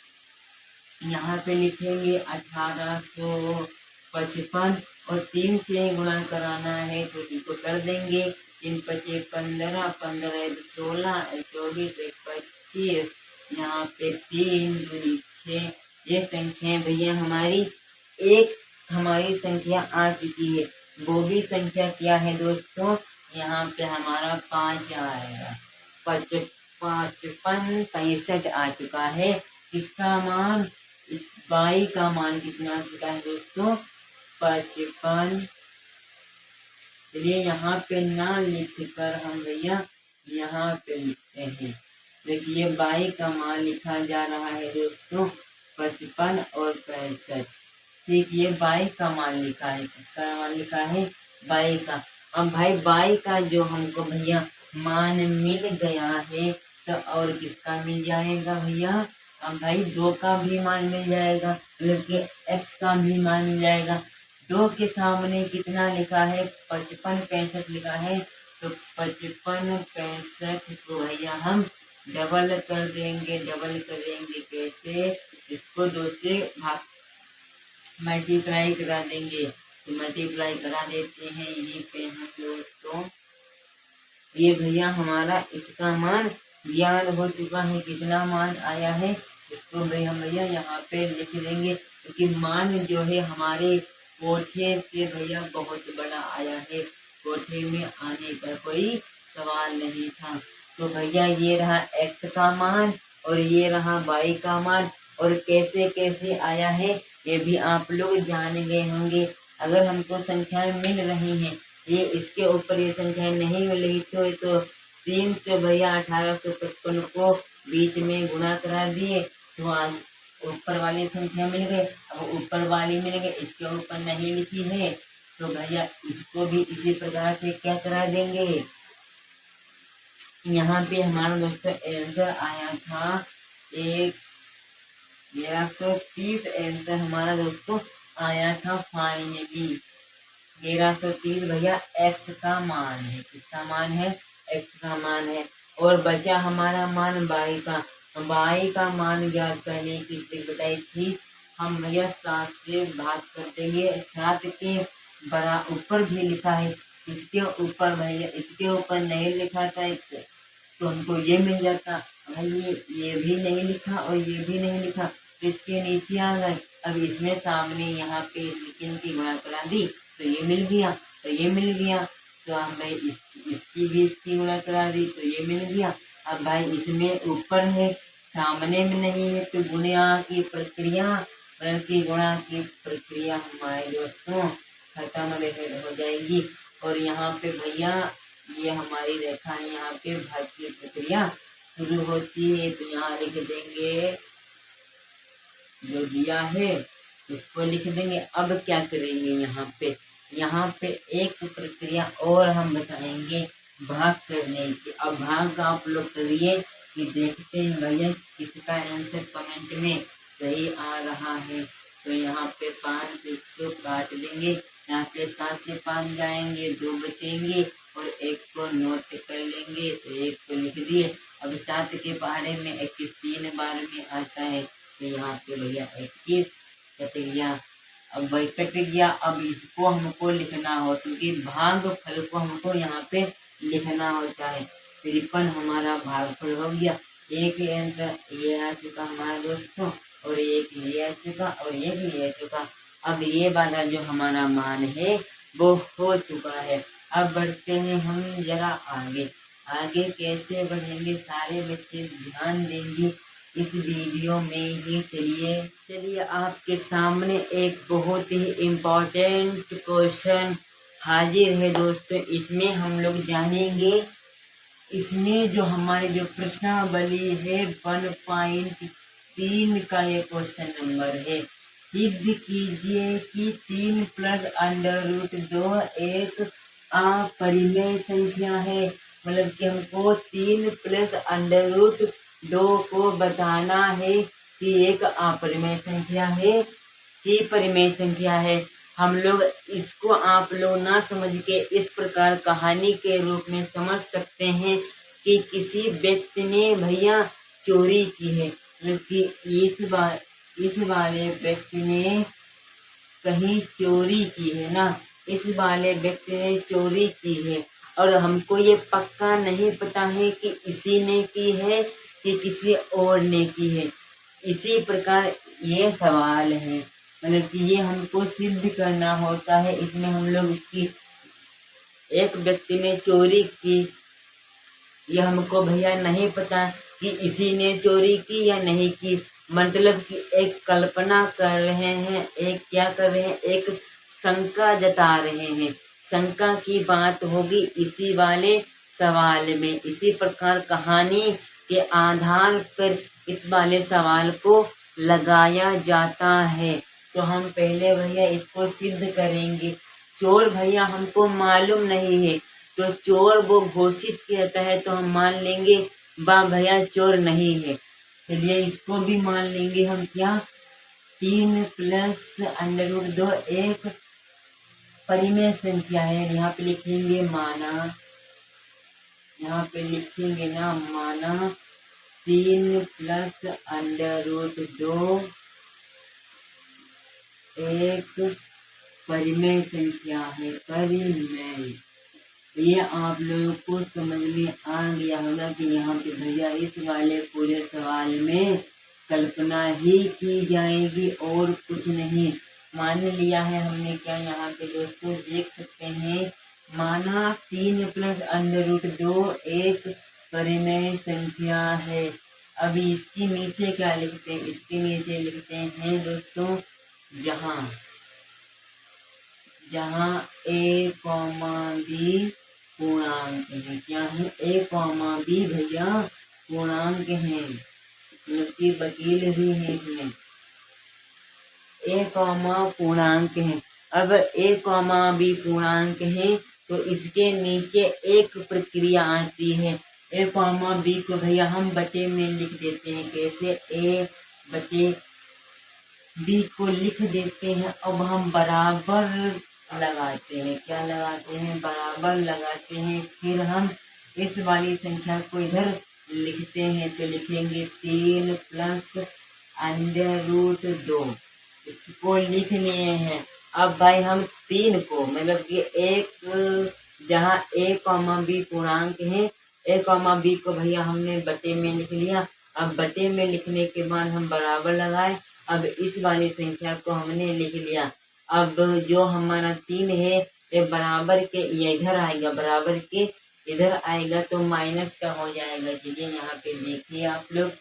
यहाँ पे लिखेंगे 1855 और 3 से गुणा कराना है तो इसको कर देंगे। 3 पचे 15, 15 16, 24 25, यहाँ पे 3 2 6। ये संख्या भैया हमारी एक हमारी संख्या आ चुकी है। वो भी संख्या क्या है दोस्तों, यहाँ पे हमारा 5 आएगा। 55 65 आ चुका है। इसका मान, इस बाई का मान कितना आ चुका है दोस्तों, 55। चलिए यहाँ पे ना लिख कर हम भैया यहाँ पे लिखते हैं। देखिए बाई का मान लिखा जा रहा है दोस्तों 55 और 65। ठीक, ये बाई का मान लिखा है, किसका मान लिखा है, बाई का। अब भाई बाई का जो हमको भैया मान मिल गया है तो और किसका मिल जाएगा भैया, अब भाई 2 का भी मान मिल जाएगा, मतलब कि एक्स का भी मान मिल जाएगा। 2 के सामने कितना लिखा है, 55 65 लिखा है, तो 55 65 को भैया हम डबल कर देंगे। डबल करेंगे कैसे, इसको 2 से भाग मल्टीप्लाई करा देंगे। तो मल्टीप्लाई करा देते हैं यहीं पे हम दोस्तों। ये भैया हमारा इसका मान ज्ञात हो चुका है, कितना मान आया है इसको भैया हम भैया यहाँ पे लिख देंगे, क्योंकि मान जो है हमारे कोठे से भैया बहुत बड़ा आया है, कोठे में आने का कोई सवाल नहीं था। तो भैया ये रहा एक्स का मान और ये रहा वाई का मान, और कैसे कैसे आया है ये भी आप लोग जान गए होंगे। अगर हमको संख्याएं मिल रही हैं, ये इसके ऊपर ये संख्याएं नहीं मिल रही तो 3 से भैया 1855 को बीच में गुणा करा दिए तो ऊपर वाली संख्या मिल गई। अब ऊपर वाली मिल गई, इसके ऊपर नहीं लिखी है तो भैया इसको भी इसी प्रकार से क्या करा देंगे। यहाँ पे हमारा दोस्तों आंसर आया था 1130 आंसर हमारा दोस्तों आया था फाइनली 1130 भैया एक्स का मान है, किसका मान है, एक्स का मान है। और बचा हमारा मान बाई का। बाई का मान ज्ञात करने की ट्रिक बताई थी हम भैया 7 से भाग कर देंगे। 7 के बड़ा ऊपर भी लिखा है, इसके ऊपर भैया इसके ऊपर नहीं लिखा था तो हमको ये मिल जाता। भाई ये भी नहीं लिखा और ये भी नहीं लिखा तो इसके नीचे आ गए। अब इसमें सामने यहाँ पे लेकिन की गुणा करा दी तो ये मिल गया, तो ये मिल गया। तो अब भाई इसकी भी इसकी गुणा करा दी तो ये मिल गया। अब भाई इसमें ऊपर है सामने में नहीं है तो गुणा की प्रक्रिया मतलब कि गुणा की प्रक्रिया हमारे दोस्तों खत्म हो जाएगी। और यहाँ पे भैया ये हमारी रेखा है, यहाँ पे भाग की प्रक्रिया शुरू होती है। तो यहाँ लिख देंगे जो दिया है उसको लिख देंगे। अब क्या करेंगे यहाँ पे एक प्रक्रिया और हम बताएंगे भाग करने की। अब भाग आप लोग करिए कि देखते हैं भैया किसका आंसर कमेंट में सही आ रहा है। तो यहाँ पे 5 से इसको काट देंगे, यहाँ पे 7 से 5 जाएंगे, 2 बचेंगे और एक को नोट कर लेंगे। तो एक को लिख दिए। अब 7 के पहाड़े में 21 3 बार में आता है। तो यहाँ पे भैया 21 कट गया। अब भाई कट गया, अब इसको हमको लिखना हो क्योंकि भाग फल को हमको यहाँ पे लिखना होता है। 53 हमारा भागफल हो गया। एक आंसर ये आ चुका हमारा दोस्तों और एक ये आ चुका और एक ये आ चुका। अब ये वाला जो हमारा मान है वो हो चुका है। अब बढ़ते हैं हम जरा आगे। आगे कैसे बढ़ेंगे सारे बच्चे ध्यान देंगे इस वीडियो में ही। चलिए आपके सामने एक बहुत ही इम्पोर्टेंट क्वेश्चन हाजिर है दोस्तों। इसमें हम लोग जानेंगे, इसमें जो हमारे जो प्रश्नावली है 1.3 का ये क्वेश्चन नंबर है। सिद्ध कीजिए कि 3 प्लस अंडर रूट 2 एक अपरिमेय संख्या है। मतलब कि हमको 3 प्लस अंडर रूट 2 को बताना है कि एक अपरिमेय संख्या है कि परिमेय संख्या है। हम लोग इसको आप लोग ना समझ के इस प्रकार कहानी के रूप में समझ सकते हैं कि किसी व्यक्ति ने भैया चोरी की है। मतलब कि इस वाले व्यक्ति ने कहीं चोरी की है ना, इस वाले व्यक्ति ने चोरी की है और हमको ये पक्का नहीं पता है कि इसी ने की है कि किसी और ने की है। इसी प्रकार ये सवाल है, मतलब कि ये हमको सिद्ध करना होता है। इसमें हम लोग इसकी एक व्यक्ति ने चोरी की, ये हमको भैया नहीं पता कि इसी ने चोरी की या नहीं की। मतलब कि एक कल्पना कर रहे हैं, एक क्या कर रहे हैं, एक शंका जता रहे हैं। शंका की बात होगी इसी वाले सवाल में। इसी प्रकार कहानी के आधार पर इस वाले सवाल को लगाया जाता है। तो हम पहले भैया इसको सिद्ध करेंगे। चोर भैया हमको मालूम नहीं है, तो चोर वो घोषित करता है तो हम मान लेंगे बा भैया चोर नहीं है। चलिए इसको भी मान लेंगे हम क्या, 3 प्लस अंडर रूट 2 एक परिमेय संख्या है। यहाँ पे लिखेंगे माना, यहाँ पे लिखेंगे ना माना 3 प्लस अंडर रूट 2 एक परिमेय संख्या है। परिमेय, ये आप लोगों को समझ में आ गया होगा कि यहाँ पे भैया इस वाले पूरे सवाल में कल्पना ही की जाएगी और कुछ नहीं। मान लिया है हमने क्या, यहाँ पे दोस्तों देख सकते हैं माना 3 प्लस अंडर रूट 2 एक परिमेय संख्या है। अभी इसके नीचे क्या लिखते हैं, इसके नीचे लिखते हैं दोस्तों जहाँ ए कॉमा बी पूर्णांक है। क्या है, ए कॉमा बी भैया पूर्णांक है। मतलब कि वकील भी है इसमें, ए कॉमा पूर्णांक है। अब ए कॉमा बी पूर्णांक है तो इसके नीचे एक प्रक्रिया आती है। ए कॉमा बी को भैया हम बटे में लिख देते हैं। कैसे, ए बटे बी को लिख देते हैं। अब हम बराबर लगाते हैं, क्या लगाते हैं, बराबर लगाते हैं। फिर हम इस वाली संख्या को इधर लिखते हैं तो लिखेंगे 3 प्लस अंडर रूट 2, इसको लिख लिए हैं। अब भाई हम 3 को मतलब कि एक जहाँ ए कॉमा बी पूर्णांक है, ए कॉमा बी को भैया हमने बटे में लिख लिया। अब बटे में लिखने के बाद हम बराबर लगाए। अब इस वाली संख्या को हमने लिख लिया। अब जो हमारा 3 है ये बराबर के ये इधर आएगा, बराबर के इधर आएगा तो माइनस का हो जाएगा। चलिए यहाँ पे देखिए आप लोग,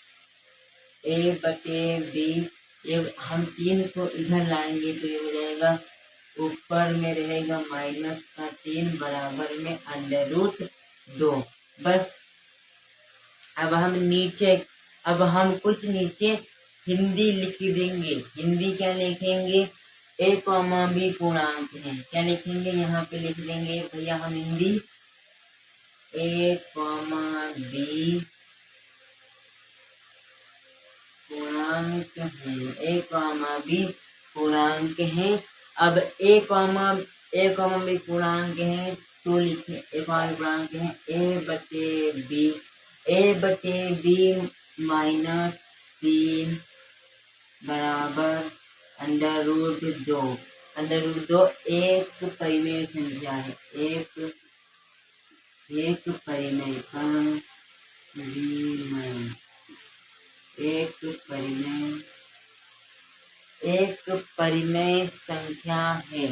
ए बटे बी ये हम 3 को इधर लाएंगे तो ये हो जाएगा, ऊपर में रहेगा माइनस का 3 बराबर में √2। बस अब हम कुछ नीचे हिंदी लिख देंगे। हिंदी क्या लिखेंगे? a, b पूर्णांक है, क्या लिखेंगे? यहाँ पे लिख देंगे भैया हम हिंदी a, b पूर्णांक है, a, b पूर्णांक है। अब a, b पूर्णांक है तो लिखे a पूर्णांक है a बटे b माइनस 3 बराबर √2। √2 एक परिमेय संख्या है, एक परिमेय संख्या है।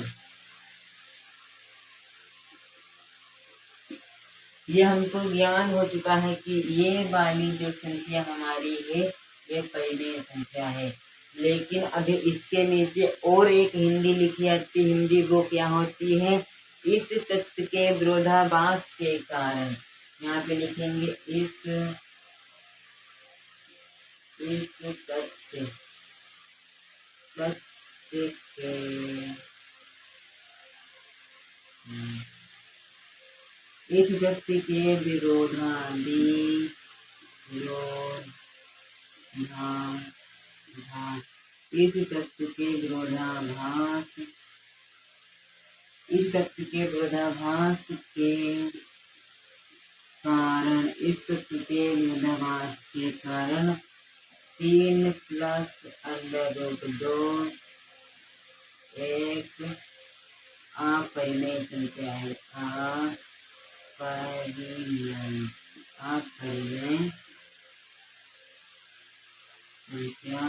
ये हमको ज्ञान हो चुका है कि ये वाली जो संख्या हमारी है ये परिमेय संख्या है। लेकिन अभी इसके नीचे और एक हिंदी लिखी जाती, हिंदी वो क्या होती है? इस तत्व के विरोधाभास के कारण। यहाँ पे लिखेंगे इस तत्व के विरोधाभास के कारण 3 + √2 एक अपरिमेय संख्या है। अपरिमेय संख्या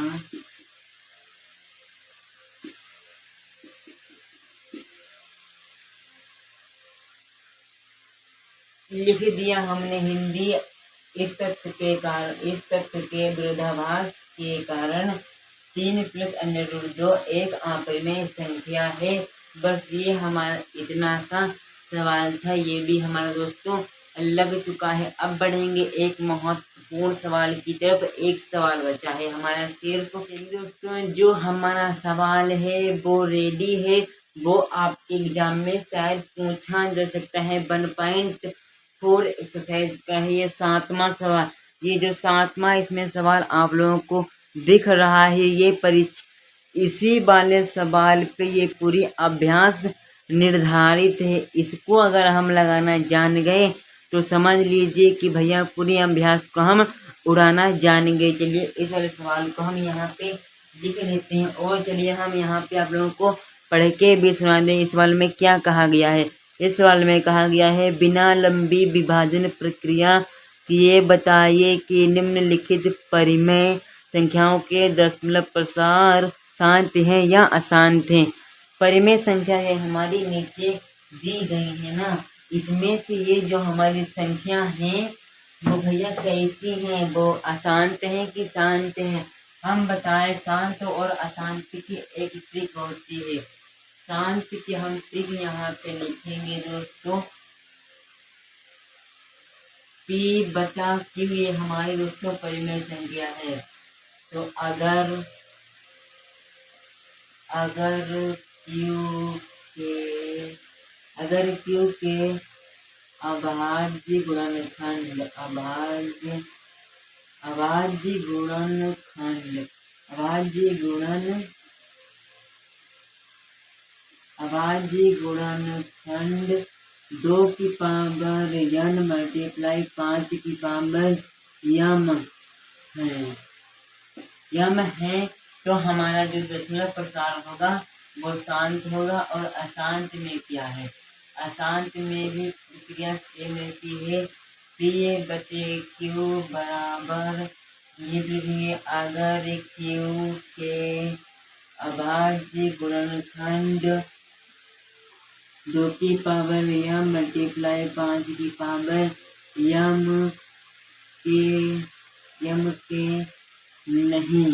लिख दिया हमने हिंदी। इस तत्व के विरोधाभास के कारण 3 + √2 एक अपरिमेय संख्या है। बस ये हमारा इतना सा सवाल था, ये भी हमारा दोस्तों लग चुका है। अब बढ़ेंगे एक महत्वपूर्ण सवाल की तरफ। एक सवाल बचा है हमारा सिर्फ। दोस्तों जो हमारा सवाल है वो रेडी है, वो आपके एग्जाम में शायद पूछा जा सकता है। 1.4 एक्सरसाइज का है ये 7वां सवाल। ये जो 7वां इसमें सवाल आप लोगों को दिख रहा है, ये इसी वाले सवाल पे ये पूरी अभ्यास निर्धारित है। इसको अगर हम लगाना जान गए तो समझ लीजिए कि भैया पूरी अभ्यास को हम उड़ाना जान गए। चलिए इस वाले सवाल को हम यहाँ पे लिख लेते हैं और चलिए हम यहाँ पे आप लोगों को पढ़ के भी सुना दें। इस सवाल में क्या कहा गया है? इस सवाल में कहा गया है, बिना लंबी विभाजन प्रक्रिया किए बताइए कि निम्नलिखित परिमेय संख्याओं के दशमलव प्रसार शांत हैं या अशांत हैं। परिमेय संख्या है हमारी नीचे दी गई है ना, इसमें से ये जो हमारी संख्या है वो भैया कैसी हैं? वो अशांत है कि शांत है? हम बताएं शांत और अशांत की एक ट्रिक होती है। शांत की हम ट्रिक यहाँ पे लिखेंगे दोस्तों, P/Q ये हमारी दोस्तों परिमेय संख्या है। तो अगर Q के अभाज्य गुणनखंड अभाज्य गुणनखंड 2 की पावर n मल्टीप्लाई 5 की पावर m है। तो हमारा जो दशमलव प्रसार होगा वो शांत होगा। और अशांत में क्या है? अशांत में भी प्रक्रिया सेम रहती है। P/Q बराबर ये लिखेंगे, अगर Q के अभाज्य गुणनखंड 2 की पावर m मल्टीप्लाई 5 की पावर m के नहीं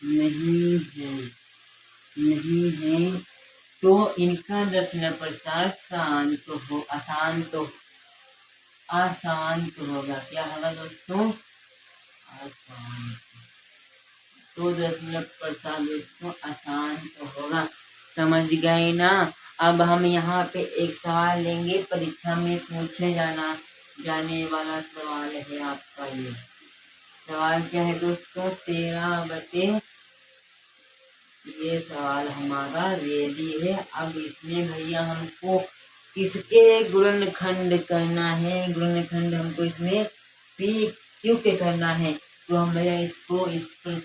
नहीं है, नहीं है, तो इनका 10 मिनट प्रसार शांत हो, अशांत हो, अशांत होगा। क्या होगा दोस्तों? अशांत। तो 10 मिनट प्रसार दोस्तों अशांत होगा। समझ गए ना? अब हम यहाँ पे एक सवाल लेंगे, परीक्षा में पूछे जाने वाला सवाल है आपका। ये सवाल क्या है दोस्तों? 13 बटे, ये सवाल हमारा रेडी है। अब इसमें भैया हमको किसके गुणनखंड करना है? गुणनखंड हमको इसमें पी क्यू के करना है। तो हम भैया इसको इस पर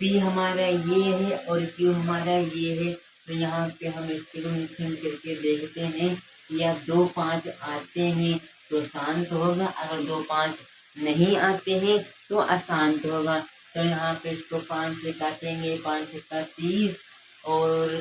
पी हमारा ये है और क्यू हमारा ये है। तो यहाँ पे हम इसके गुणनखंड करके देखते हैं। या 2 5 आते हैं तो शांत होगा, अगर 2 5 नहीं आते हैं तो अशांत होगा। तो यहाँ पे इसको 5 से काटेंगे, 5 का 30 और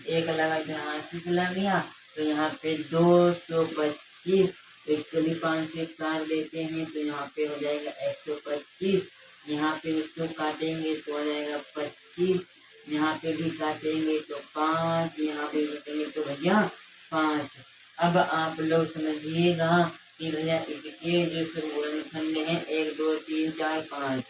एक लगा जहाँ से चला गया। तो यहाँ पे 225, तो इसको भी 5 से काट देते हैं। तो यहाँ पे हो जाएगा 125। यहाँ पे उसको काटेंगे तो हो जाएगा 25। यहाँ पे भी काटेंगे तो 5, यहाँ पे काटेंगे तो भैया 5। अब आप लोग समझिएगा कि भैया इसके जो सब गुणनखंड हैं 1 2 3 4 5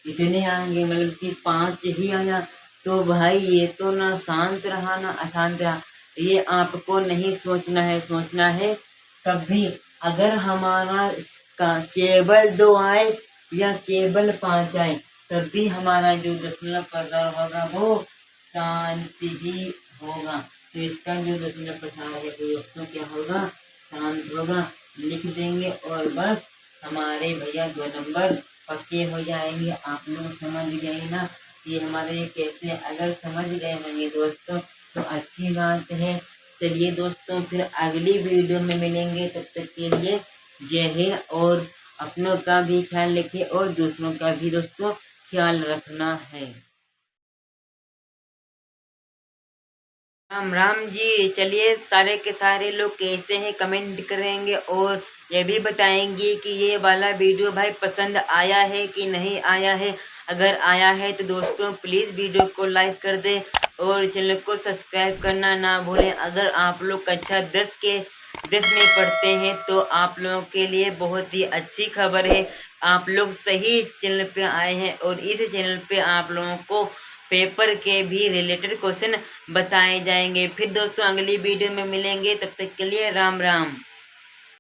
इतने आएंगे, मतलब कि 5 ही आया। तो भाई ये तो ना शांत रहा ना अशांत रहा। ये आपको नहीं सोचना है, सोचना है तब भी अगर हमारा केवल 2 आए या केवल 5 आए, तब भी हमारा जो 10 प्रसार होगा वो शांति ही होगा। तो इसका जो 10 प्रसार है तो दोस्तों क्या होगा? शांत होगा। लिख देंगे और बस हमारे भैया 2 नंबर पक्के हो जाएंगे। आप लोग समझ गए ना कि हमारे ये कैसे? अगर समझ गए होंगे दोस्तों तो अच्छी बात है। चलिए दोस्तों फिर अगली वीडियो में मिलेंगे, तब तक के लिए जय हिंद। और अपनों का भी ख्याल रखें और दूसरों का भी दोस्तों ख्याल रखना है। राम राम जी। चलिए सारे के सारे लोग कैसे हैं कमेंट करेंगे और ये भी बताएंगे कि ये वाला वीडियो भाई पसंद आया है कि नहीं आया है। अगर आया है तो दोस्तों प्लीज़ वीडियो को लाइक कर दें और चैनल को सब्सक्राइब करना ना भूलें। अगर आप लोग कक्षा 10 में पढ़ते हैं तो आप लोगों के लिए बहुत ही अच्छी खबर है। आप लोग सही चैनल पे आए हैं और इस चैनल पे आप लोगों को पेपर के भी रिलेटेड क्वेश्चन बताए जाएंगे। फिर दोस्तों अगली वीडियो में मिलेंगे, तब तक के लिए राम राम।